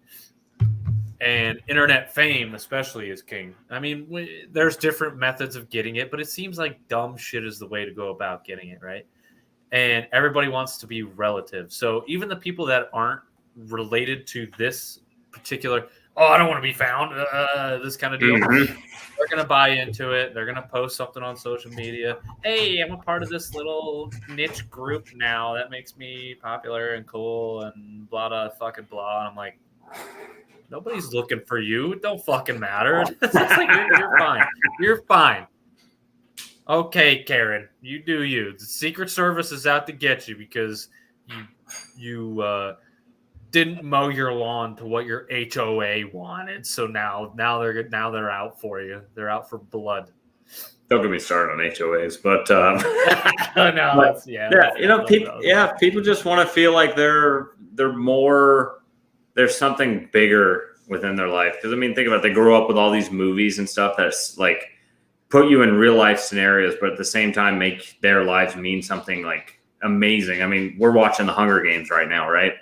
And internet fame especially is king. I mean, there's different methods of getting it, but it seems like dumb shit is the way to go about getting it, right? And everybody wants to be relative. So even the people that aren't related to this particular, I don't want to be found, this kind of deal, they're going to buy into it. They're going to post something on social media. Hey, I'm a part of this little niche group now. That makes me popular and cool and blah, blah, fucking blah. And I'm like, nobody's looking for you. It don't fucking matter. It's like you're fine. You're fine. Okay, Karen, you do you. The Secret Service is out to get you because you didn't mow your lawn to what your HOA wanted. So now they're out for you. They're out for blood. Don't get me started on HOAs, but people just want to feel like they're more. There's something bigger within their life. Because, I mean, think about it. They grow up with all these movies and stuff that's like put you in real life scenarios, but at the same time make their lives mean something like amazing. I mean, we're watching the Hunger Games right now, right?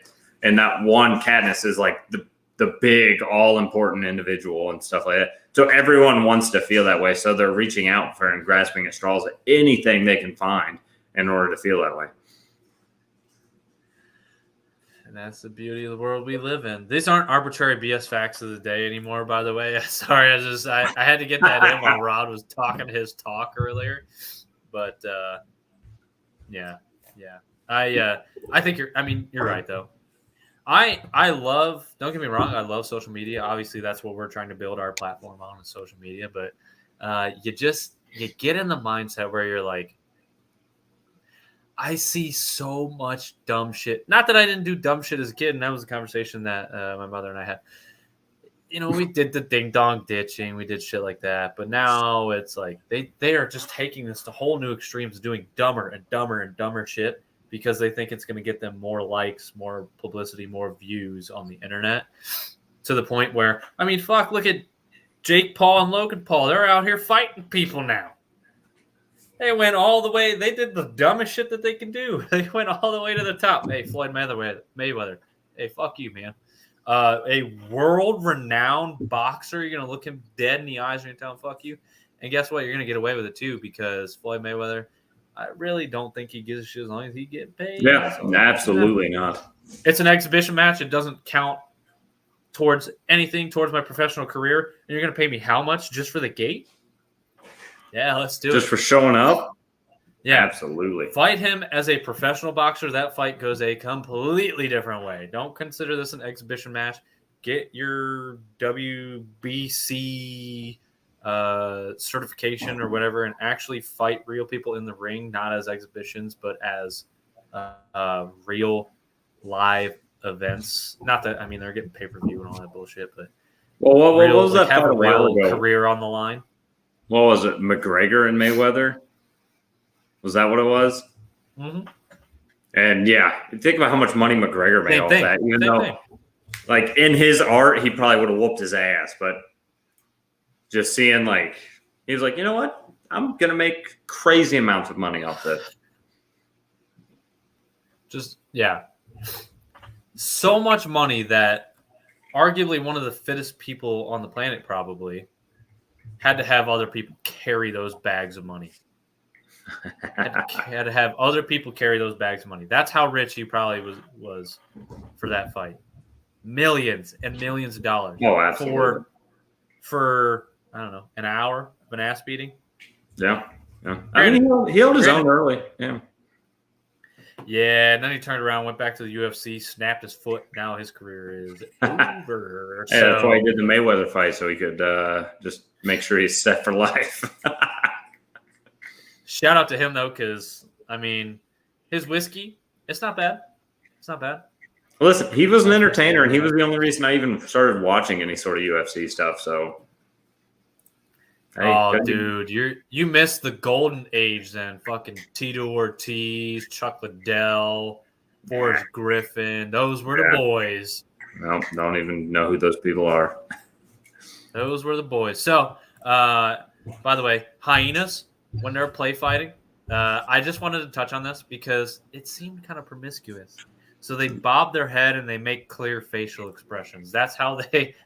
And that one Katniss is like the big, all-important individual and stuff like that. So everyone wants to feel that way. So they're reaching out for and grasping at straws at anything they can find in order to feel that way. And that's the beauty of the world we live in. These aren't arbitrary BS facts of the day anymore, by the way. Sorry, I had to get that in while Rod was talking his talk earlier. But yeah. I think you're right though. I love, don't get me wrong, I love social media. Obviously that's what we're trying to build our platform on, is social media, but you get in the mindset where you're like, I see so much dumb shit. Not that I didn't do dumb shit as a kid, and that was a conversation that my mother and I had. You know, we did the ding dong ditching, we did shit like that, but now it's like they are just taking this to whole new extremes, doing dumber and dumber and dumber shit because they think it's going to get them more likes, more publicity, more views on the internet. To the point where, I mean, fuck, look at Jake Paul and Logan Paul. They're out here fighting people now. They went all the way. They did the dumbest shit that they can do. They went all the way to the top. Hey, Floyd Mayweather. Hey, fuck you, man. A world-renowned boxer. You're going to look him dead in the eyes and you're telling him, fuck you. And guess what? You're going to get away with it, too, because Floyd Mayweather, I really don't think he gives a shit as long as he gets paid. Yeah, so, absolutely not. It's an exhibition match. It doesn't count towards anything, towards my professional career. And you're going to pay me how much just for the gate? Yeah, let's do it. Just for showing up? Yeah. Absolutely. Fight him as a professional boxer. That fight goes a completely different way. Don't consider this an exhibition match. Get your WBC certification or whatever and actually fight real people in the ring, not as exhibitions, but as real live events. Not that, I mean, they're getting pay-per-view and all that bullshit, but what was that have a real career on the line. What was it? McGregor and Mayweather? Was that what it was? Mm-hmm. And yeah, think about how much money McGregor made off that. Even though, like, in his art, he probably would have whooped his ass. But just seeing, like, he was like, you know what? I'm going to make crazy amounts of money off this. Just, yeah. So much money that arguably one of the fittest people on the planet probably had to have other people carry those bags of money. had to have other people carry those bags of money. That's how rich he probably was for that fight. Millions and millions of dollars. Oh, absolutely. For I don't know, an hour of an ass beating. Yeah. I mean, he held his own early. Yeah. Yeah, and then he turned around, went back to the UFC, snapped his foot. Now his career is over. Yeah, that's why he did the Mayweather fight, so he could just make sure he's set for life. Shout out to him, though, because, I mean, his whiskey, it's not bad. It's not bad. Listen, he was an entertainer, and he was the only reason I even started watching any sort of UFC stuff. So, hey, dude, you missed the golden age then. Fucking Tito Ortiz, Chuck Liddell, Forrest Griffin. Those were the boys. No, don't even know who those people are. Those were the boys. So, by the way, hyenas, when they're play fighting, I just wanted to touch on this because it seemed kind of promiscuous. So they bob their head and they make clear facial expressions. That's how they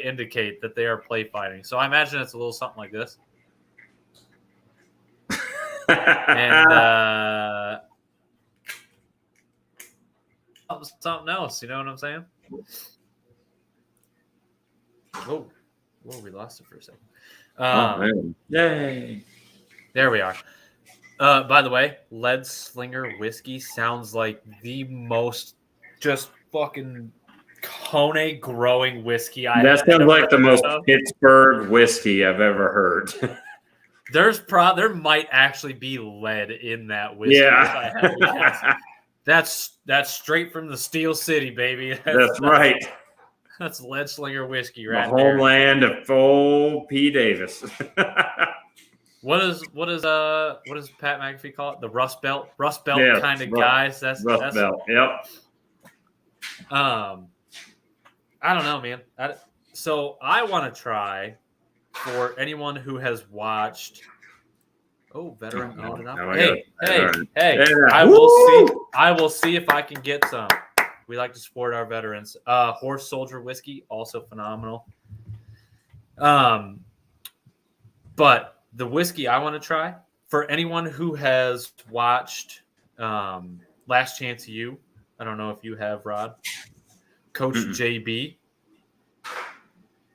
indicate that they are play fighting. So I imagine it's a little something like this. And something else, you know what I'm saying? Whoa, we lost it for a second. Yay. There we are. By the way, Lead Slinger whiskey sounds like the most just fucking Kone growing whiskey That sounds like the most Pittsburgh whiskey I've ever heard. There might actually be lead in that whiskey. Yeah. That's straight from the Steel City, baby. That's right. That's Lead Slinger whiskey right there. The homeland of old P. Davis. What does Pat McAfee call it? The Rust Belt kind of guys. That's Rust Belt. Yep. I don't know, man. So I want to try for anyone who has watched. Oh, veteran. Hey! I will see if I can get some. We like to support our veterans. Horse Soldier whiskey, also phenomenal. But the whiskey I want to try for anyone who has watched Last Chance U. I don't know if you have, Rod. Coach JB.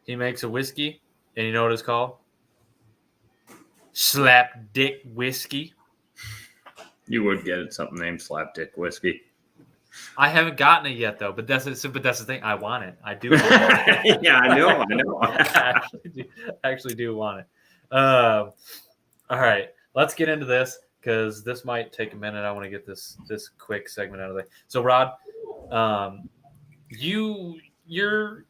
He makes a whiskey, and you know what it's called? Slap Dick Whiskey. You would get it something named Slap Dick Whiskey. I haven't gotten it yet, though. But that's the thing. I want it. I do want it. Yeah, I know. I actually do want it. All right, let's get into this because this might take a minute. I want to get this quick segment out of the way. So, Rod, you're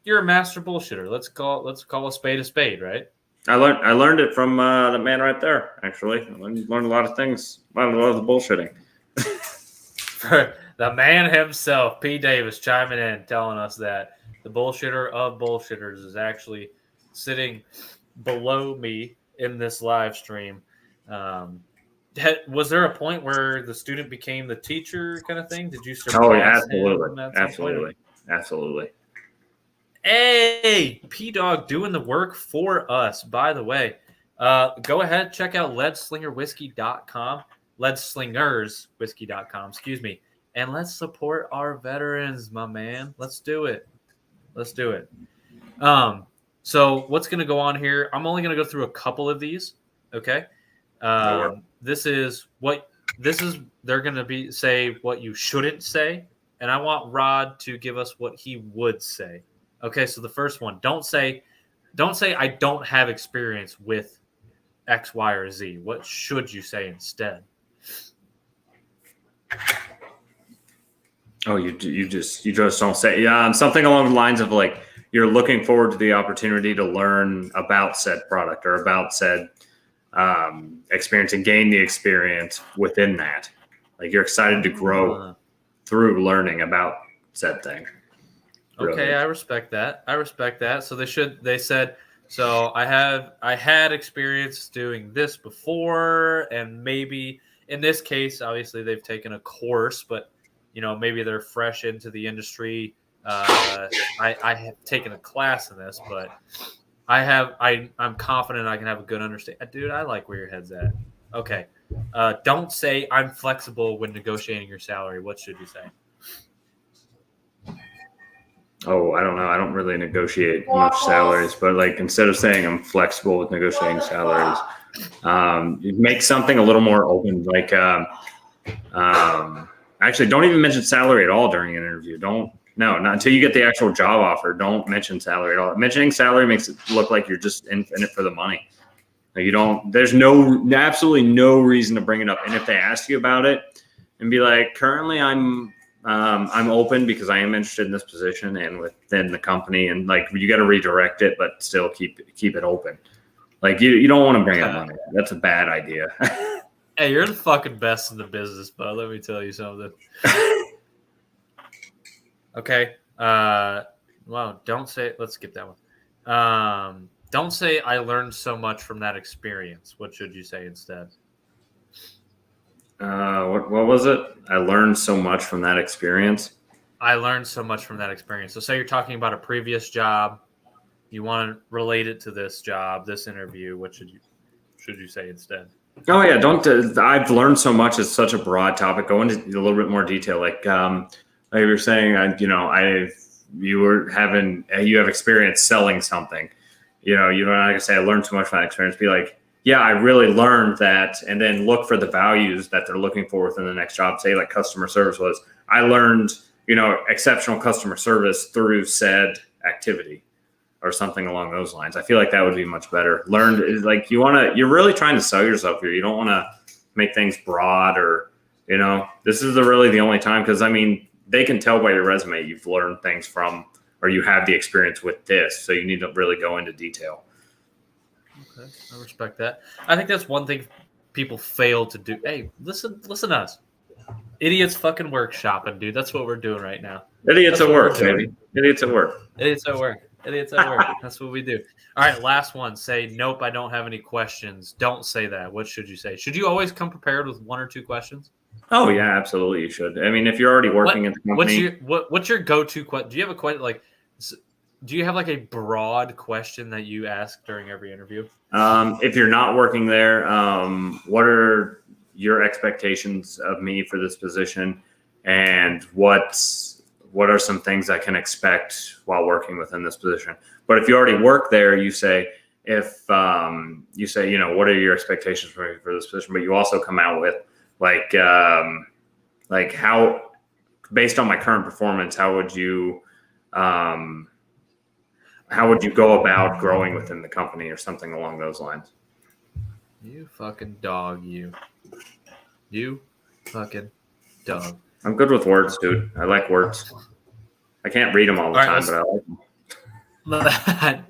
a master bullshitter. Let's call a spade, right? I learned it from the man right there. Actually, I learned a lot of things. A lot of the bullshitting. The man himself, P. Davis, chiming in, telling us that the bullshitter of bullshitters is actually sitting below me in this live stream. Was there a point where the student became the teacher kind of thing? Did you surpass him? Absolutely. Hey, P-Dog doing the work for us, by the way. Go ahead, check out leadslingerwhiskey.com, leadslingerswhiskey.com, excuse me. And let's support our veterans, my man. Let's do it. So what's going to go on here? I'm only going to go through a couple of these. Okay. They're going to say what you shouldn't say. And I want Rod to give us what he would say. Okay. So the first one, don't say I don't have experience with X, Y, or Z. What should you say instead? Oh, you just don't say something along the lines of like you're looking forward to the opportunity to learn about said product or about said experience and gain the experience within that. Like you're excited to grow through learning about said thing. Really. Okay, I respect that. So they said, so I had experience doing this before, and maybe in this case, obviously they've taken a course, but maybe they're fresh into the industry. I have taken a class in this, but I'm confident I can have a good understanding. Dude, I like where your head's at. Okay. Don't say I'm flexible when negotiating your salary. What should you say? Oh, I don't know. I don't really negotiate much salaries, but like instead of saying I'm flexible with negotiating salaries, make something a little more open. Like, actually, don't even mention salary at all during an interview. Not until you get the actual job offer. Don't mention salary at all. Mentioning salary makes it look like you're just in it for the money. Like there's absolutely no reason to bring it up. And if they ask you about it and be like, currently I'm I'm open because I am interested in this position and within the company, and like you got to redirect it, but still keep it open. Like you don't want to bring up money. That's a bad idea. Hey, you're the fucking best in the business, bud. Let me tell you something. Okay. Well, don't say. Let's skip that one. Don't say I learned so much from that experience. What should you say instead? What was it? I learned so much from that experience. I learned so much from that experience. So, say you're talking about a previous job, you want to relate it to this job, this interview. What should you say instead? Oh yeah, don't. I've learned so much. It's such a broad topic. Go into a little bit more detail. Like you were saying, you have experience selling something. You're not gonna say I learned so much from that experience. Be like, yeah, I really learned that, and then look for the values that they're looking for within the next job. Say like customer service was. I learned, exceptional customer service through said activity, or something along those lines. I feel like that would be much better. Learned is like you're really trying to sell yourself here. You don't want to make things broad or, this is really the only time. Cause I mean, they can tell by your resume, you've learned things from, or you have the experience with this. So you need to really go into detail. Okay. I respect that. I think that's one thing people fail to do. Hey, listen to us. Idiots fucking workshopping, dude. That's what we're doing right now. Idiots at work, baby. Idiots at work. Idiots at work. Idiots at work. That's what we do. All right, last one. Say, nope, I don't have any questions. Don't say that. What should you say? Should you always come prepared with 1 or 2 questions? Oh yeah, absolutely. You should. I mean, if you're already working at the company, what's your go-to question? Do you have a question do you have like a broad question that you ask during every interview? If you're not working there, what are your expectations of me for this position, and what are some things I can expect while working within this position? But if you already work there, you say, what are your expectations for this position? But you also come out with like how, based on my current performance, how would you go about growing within the company or something along those lines? You fucking dog, you. You fucking dog. I'm good with words, dude. I like words. I can't read them all the time, but I like them.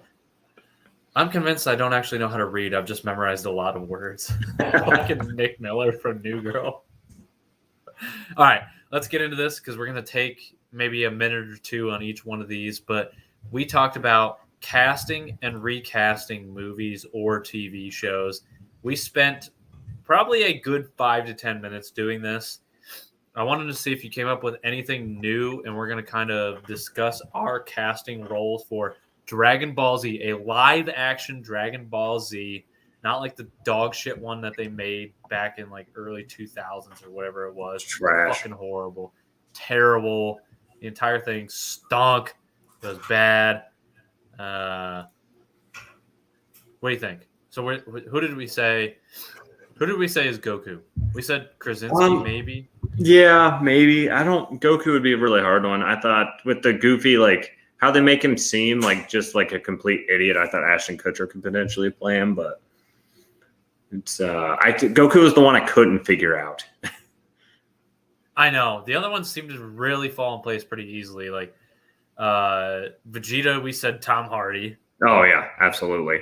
I'm convinced I don't actually know how to read. I've just memorized a lot of words. Like Nick Miller from New Girl. All right, let's get into this because we're going to take maybe a minute or 2 on each one of these. But we talked about casting and recasting movies or TV shows. We spent probably a good 5 to 10 minutes doing this. I wanted to see if you came up with anything new, and we're going to kind of discuss our casting roles for Dragon Ball Z, a live-action Dragon Ball Z, not like the dog shit one that they made back in like early 2000s or whatever it was. Trash. Fucking horrible. Terrible. The entire thing stunk. It was bad. What do you think? So who did we say? Who did we say is Goku? We said Krasinski, maybe. Yeah, maybe. Goku would be a really hard one. I thought with the goofy, like how they make him seem like just like a complete idiot. I thought Ashton Kutcher could potentially play him, but it's Goku was the one I couldn't figure out. I know. The other ones seem to really fall in place pretty easily. Like Vegeta, we said Tom Hardy. Oh yeah, absolutely.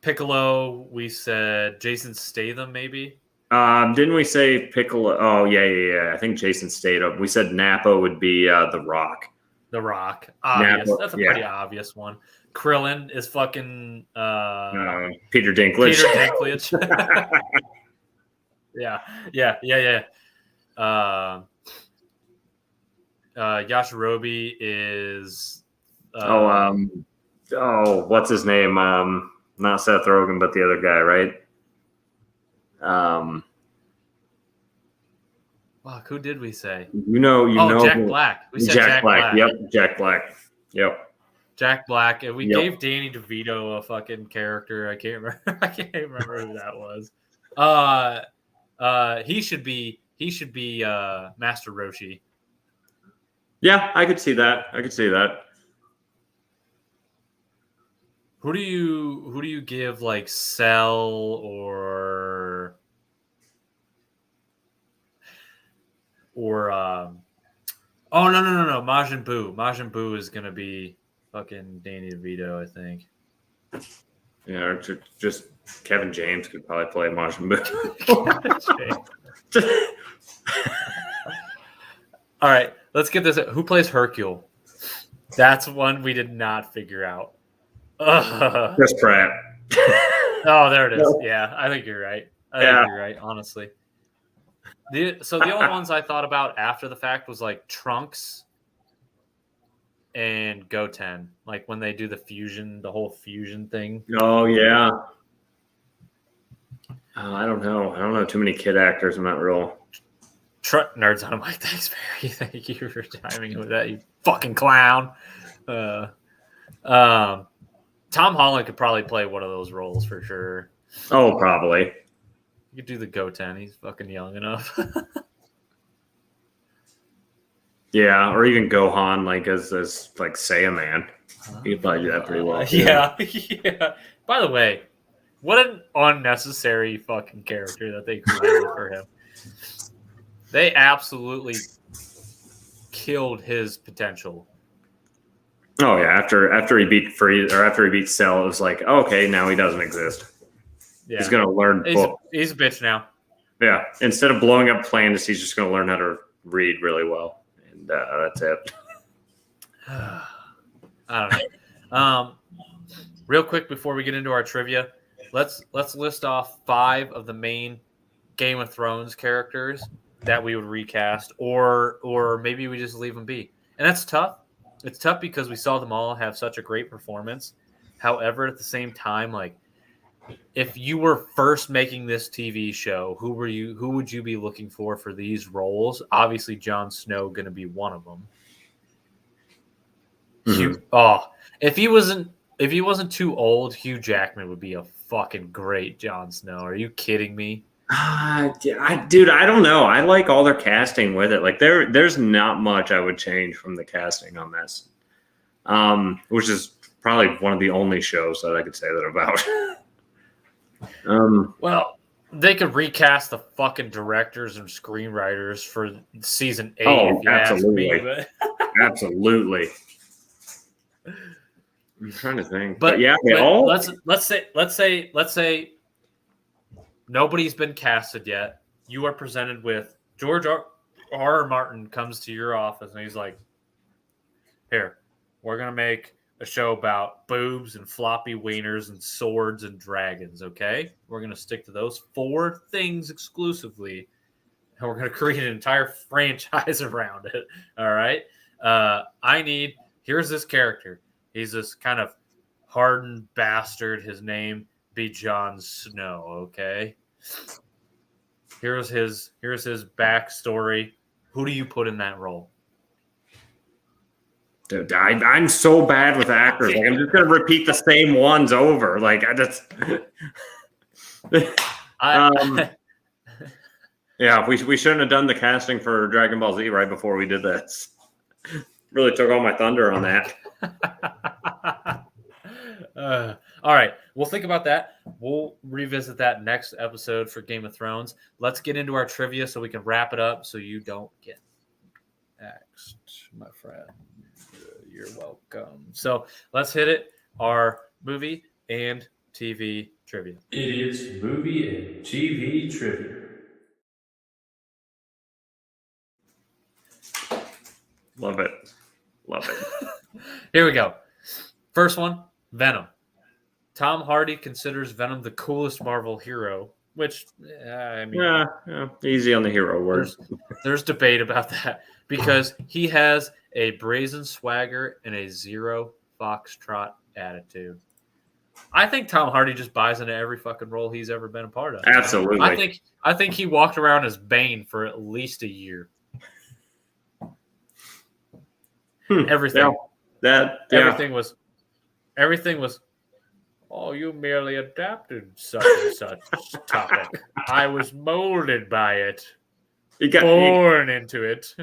Piccolo, we said Jason Statham, maybe. Didn't we say Piccolo? Oh yeah. I think Jason Statham. We said Nappa would be The Rock. The Rock, obvious. Nappa, that's a pretty obvious one. Krillin is fucking Peter Dinklage. Yeah. Yashirobe is. What's his name? Not Seth Rogen, but the other guy, right? Fuck, who did we say? Jack Black. We said Jack Black. Yep, Jack Black. Yep. Jack Black, and we gave Danny DeVito a fucking character. I can't remember. I can't remember who that was. He should be Master Roshi. Yeah, I could see that. Who do you give like Cell or Oh no! Majin Buu. Majin Buu is gonna be fucking Danny DeVito, I think. Yeah, or just Kevin James could probably play Majin Buu. All right, let's get this. Who plays Hercule? That's one we did not figure out. Chris Pratt. Oh, there it is. Yeah, I think you're right. I think Yeah. you're right, honestly. So the only ones I thought about after the fact was like Trunks and Goten, like when they do the whole fusion thing. Oh yeah. Oh, I don't know. I don't know too many kid actors. I'm not real. Nerds on Mike. Thanks, Barry. Thank you for chiming in with that, you fucking clown. Tom Holland could probably play one of those roles for sure. Oh, probably. You could do the Goten. He's fucking young enough. Yeah, or even Gohan, like as like Saiyaman. He could probably do that pretty well. Yeah. By the way, what an unnecessary fucking character that they created for him. They absolutely killed his potential. Oh yeah, after he beat Freeze or after he beat Cell, it was like, oh, okay, now he doesn't exist. Yeah. He's gonna learn. He's a bitch now. Yeah, instead of blowing up planets, he's just gonna learn how to read really well. That's it. I don't know. Real quick before we get into our trivia, let's list off 5 of the main Game of Thrones characters that we would recast, or maybe we just leave them be. And that's tough. It's tough because we saw them all have such a great performance. However, at the same time, like if you were first making this TV show, who would you be looking for these roles? Obviously, Jon Snow going to be one of them. Mm-hmm. If he wasn't too old, Hugh Jackman would be a fucking great Jon Snow. Are you kidding me? Dude, I don't know. I like all their casting with it. Like there's not much I would change from the casting on this, which is probably one of the only shows that I could say that about. Well, they could recast the fucking directors and screenwriters for season 8. Oh, if you absolutely, ask me, absolutely. I'm trying to think, but yeah, let's say nobody's been casted yet. You are presented with George R. Martin comes to your office and he's like, "Here, we're gonna make a show about boobs and floppy wieners and swords and dragons, okay? We're going to stick to those 4 things exclusively, and we're going to create an entire franchise around it, all right? Here's this character. He's this kind of hardened bastard. His name be Jon Snow, okay? Here's his backstory. Who do you put in that role?" Dude, I'm so bad with actors. Like, I'm just gonna repeat the same ones over. Like I just, yeah, we shouldn't have done the casting for Dragon Ball Z right before we did this. Really took all my thunder on that. All right, we'll think about that. We'll revisit that next episode for Game of Thrones. Let's get into our trivia so we can wrap it up so you don't get axed, my friend. You're welcome. So let's hit it. Our movie and TV trivia. Idiots movie and TV trivia. Love it. Here we go. First one, Venom. Tom Hardy considers Venom the coolest Marvel hero, which I mean, yeah, easy on the hero word. There's debate about that because he has a brazen swagger and a zero foxtrot attitude. I think Tom Hardy just buys into every fucking role he's ever been a part of. Absolutely. I think he walked around as Bane for at least a year. Everything. Everything was. Oh, you merely adapted such and such topic. I was molded by it. Born into it.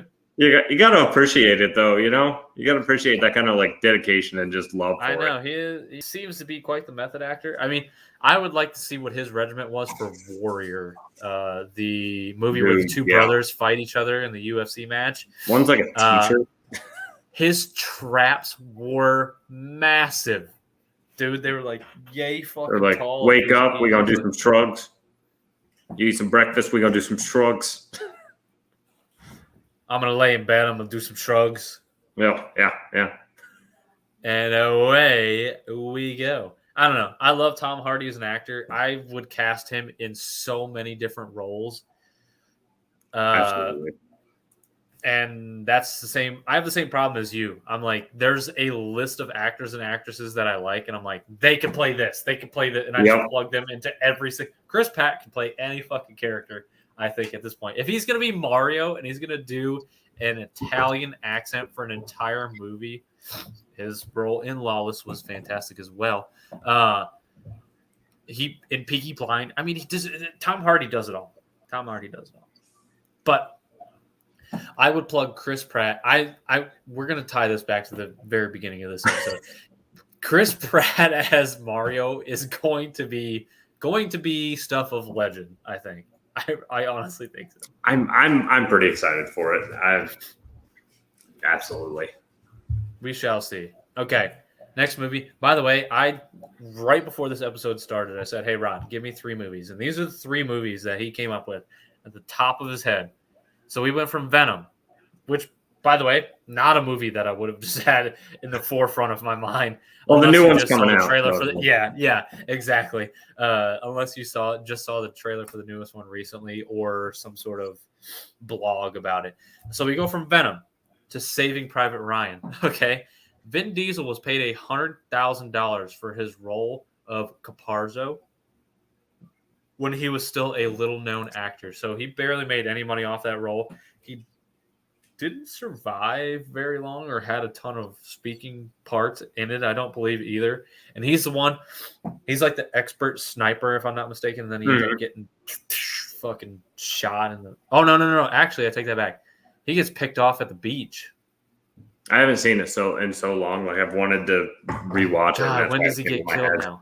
You got to appreciate it, though. You know, you got to appreciate that kind of like dedication and just love for I know it. he seems to be quite the method actor. I mean, I would like to see what his regiment was for Warrior, the movie where the Dude, two yeah. brothers fight each other in the UFC match. One's like a teacher. His traps were massive, dude. They were like yay fucking They're like, tall. wake up, we're gonna do some shrugs. You eat some breakfast, we're gonna do some shrugs. I'm gonna lay in bed. I'm gonna do some shrugs. Yeah. And away we go. I don't know. I love Tom Hardy as an actor. I would cast him in so many different roles. Absolutely. And that's the same. I have the same problem as you. I'm like, there's a list of actors and actresses that I like, and I'm like, they can play this, they can play that, and I just plug them into every single. Chris Pratt can play any fucking character. I think at this point, if he's gonna be Mario and he's gonna do an Italian accent for an entire movie, his role in Lawless was fantastic as well. He in Peaky Blind. I mean, he does. Tom Hardy does it all. Tom Hardy does it all. But I would plug Chris Pratt. We're gonna tie this back to the very beginning of this episode. Chris Pratt as Mario is going to be stuff of legend. I think. I honestly think so. I'm pretty excited for it. Absolutely. We shall see. Okay, next movie. By the way, right before this episode started, I said, "Hey, Rod, give me 3 movies," and these are the 3 movies that he came up with at the top of his head. So we went from Venom, which, by the way, not a movie that I would have just had in the forefront of my mind. Well, the new one's coming out. Yeah, exactly. Unless you saw the trailer for the newest one recently or some sort of blog about it. So we go from Venom to Saving Private Ryan. Okay, Vin Diesel was paid $100,000 for his role of Caparzo when he was still a little-known actor. So he barely made any money off that role. He didn't survive very long or had a ton of speaking parts in it, I don't believe either. And he's like the expert sniper, if I'm not mistaken. And then he ends up getting fucking shot in the... Oh, no. Actually, I take that back. He gets picked off at the beach. I haven't seen it in so long. Like, I've wanted to rewatch it. When does he get killed now?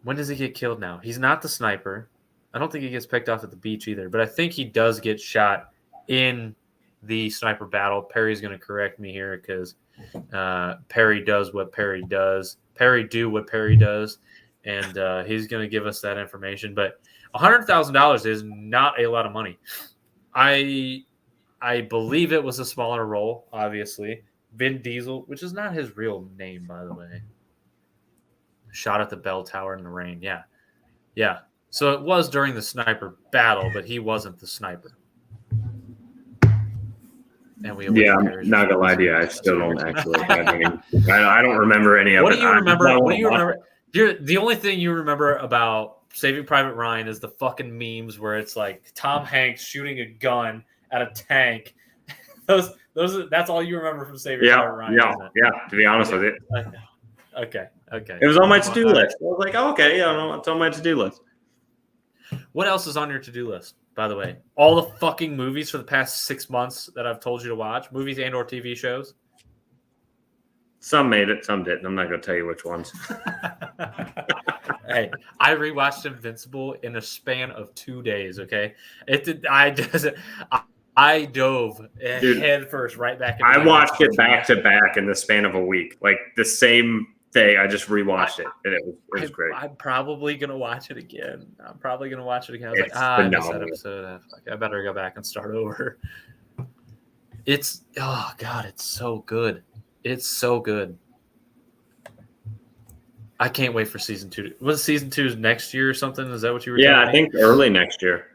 When does he get killed now? He's not the sniper. I don't think he gets picked off at the beach either, but I think he does get shot in the sniper battle. Perry's going to correct me here because Perry does what Perry does. Perry do what Perry does, and he's going to give us that information. But $100,000 is not a lot of money. I believe it was a smaller role, obviously. Vin Diesel, which is not his real name, by the way. Shot at the bell tower in the rain. Yeah. So it was during the sniper battle, but he wasn't the sniper. And I'm not gonna lie to you, I still don't actually. I don't remember any of it. What do you remember? The only thing you remember about Saving Private Ryan is the fucking memes where it's like Tom Hanks shooting a gun at a tank. That's all you remember from Saving Private Ryan. Yeah. To be honest with you. Okay. It was on my to-do list. I was like, it's on my to-do list. What else is on your to-do list, by the way? All the fucking movies for the past 6 months that I've told you to watch, movies and or TV shows? Some made it, some didn't. I'm not going to tell you which ones. Hey, I rewatched Invincible in a span of 2 days, okay? I dove head first right back into I watched it back to back in the span of a week. Like the same day, I just rewatched it, and it was great. I'm probably gonna watch it again. I was like, I missed that episode. I better go back and start over. It's so good. It's so good. I can't wait for season 2. Was season 2 next year or something? Is that what you were? Yeah, I think early next year.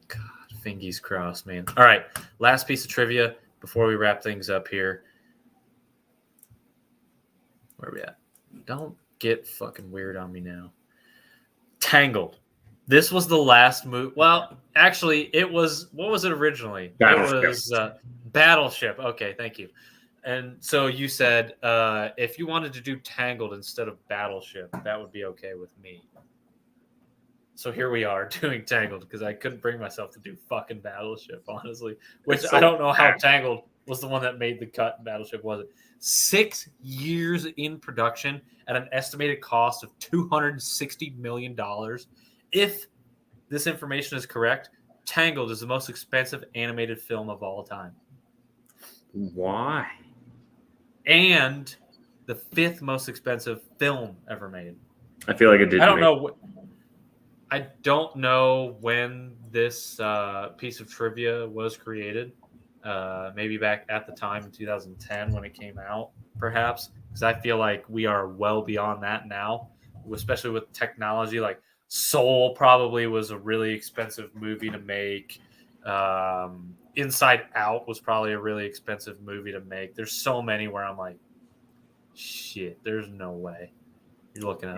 God, fingers crossed, man. All right, last piece of trivia before we wrap things up here. Where are we at? Don't get fucking weird on me now. Tangled. This was the last movie. Well, actually, it was. What was it originally? Battleship. It was Battleship. Okay, thank you. And so you said if you wanted to do Tangled instead of Battleship, that would be okay with me. So here we are doing Tangled because I couldn't bring myself to do fucking Battleship, honestly. Which It's I so don't know how bad. Tangled was the one that made the cut in Battleship, was it? 6 years in production at an estimated cost of $260 million. If this information is correct, Tangled is the most expensive animated film of all time. Why? And the 5th most expensive film ever made. I feel like it did. I don't know. I don't know when this piece of trivia was created. Maybe back at the time in 2010 when it came out, perhaps. Because I feel like we are well beyond that now, especially with technology. Like Soul probably was a really expensive movie to make. Inside Out was probably a really expensive movie to make. There's so many where I'm like, shit, there's no way you're looking at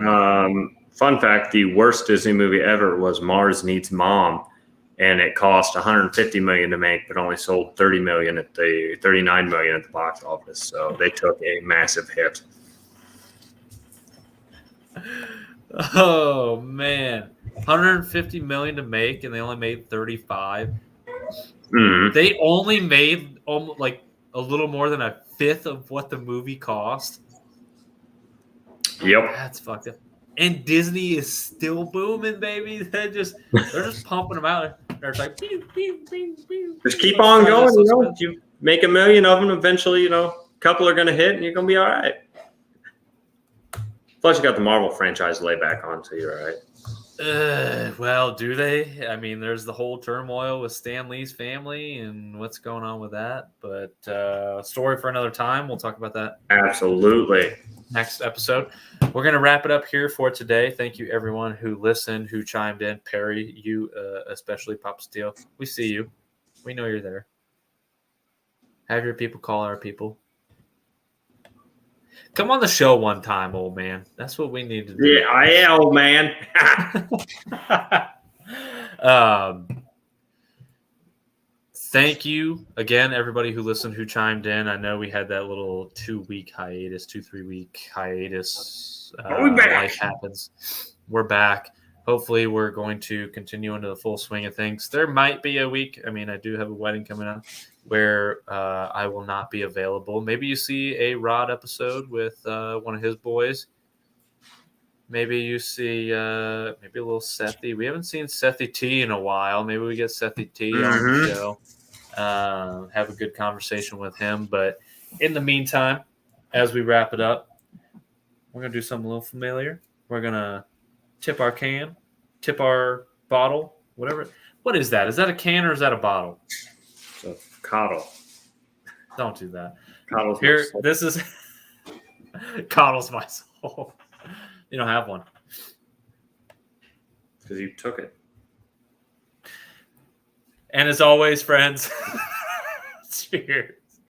Fun fact: the worst Disney movie ever was Mars Needs Mom, and it cost 150 million to make, but only sold 39 million at the box office. So they took a massive hit. Oh man, 150 million to make, and they only made 35. Mm. They only made almost like a little more than a fifth of what the movie cost. Yep. That's fucked up. And Disney is still booming, baby. They're just pumping them out. They're like, pew, pew, pew, pew. Just keep on going. You know, you make 1 million of them. Eventually, you know, a couple are going to hit, and you're going to be all right. Plus, you got the Marvel franchise to lay back on, so you're all right. Well, do they? I mean, there's the whole turmoil with Stan Lee's family and what's going on with that. But story for another time. We'll talk about that Absolutely. next episode. We're going to wrap it up here for today. Thank you, everyone who listened, who chimed in. Perry, you especially, Pop Steel. We see you. We know you're there. Have your people call our people. Come on the show one time, old man. That's what we need to do. Yeah, I am, old man. Thank you again, everybody who listened, who chimed in. I know we had that little 2-3 week hiatus. We're back. Life happens. We're back. Hopefully, we're going to continue into the full swing of things. There might be a week. I mean, I do have a wedding coming up where I will not be available. Maybe you see a Rod episode with one of his boys. Maybe you see maybe a little Sethy. We haven't seen Sethy T in a while. Maybe we get Sethy T on the show. Have a good conversation with him. But in the meantime, as we wrap it up, we're going to do something a little familiar. We're going to tip our can, tip our bottle, whatever. What is that? Is that a can or is that a bottle? So, coddle. Don't do that. Coddle's Here, this is coddles my soul. You don't have one. Because you took it. And as always, friends, cheers.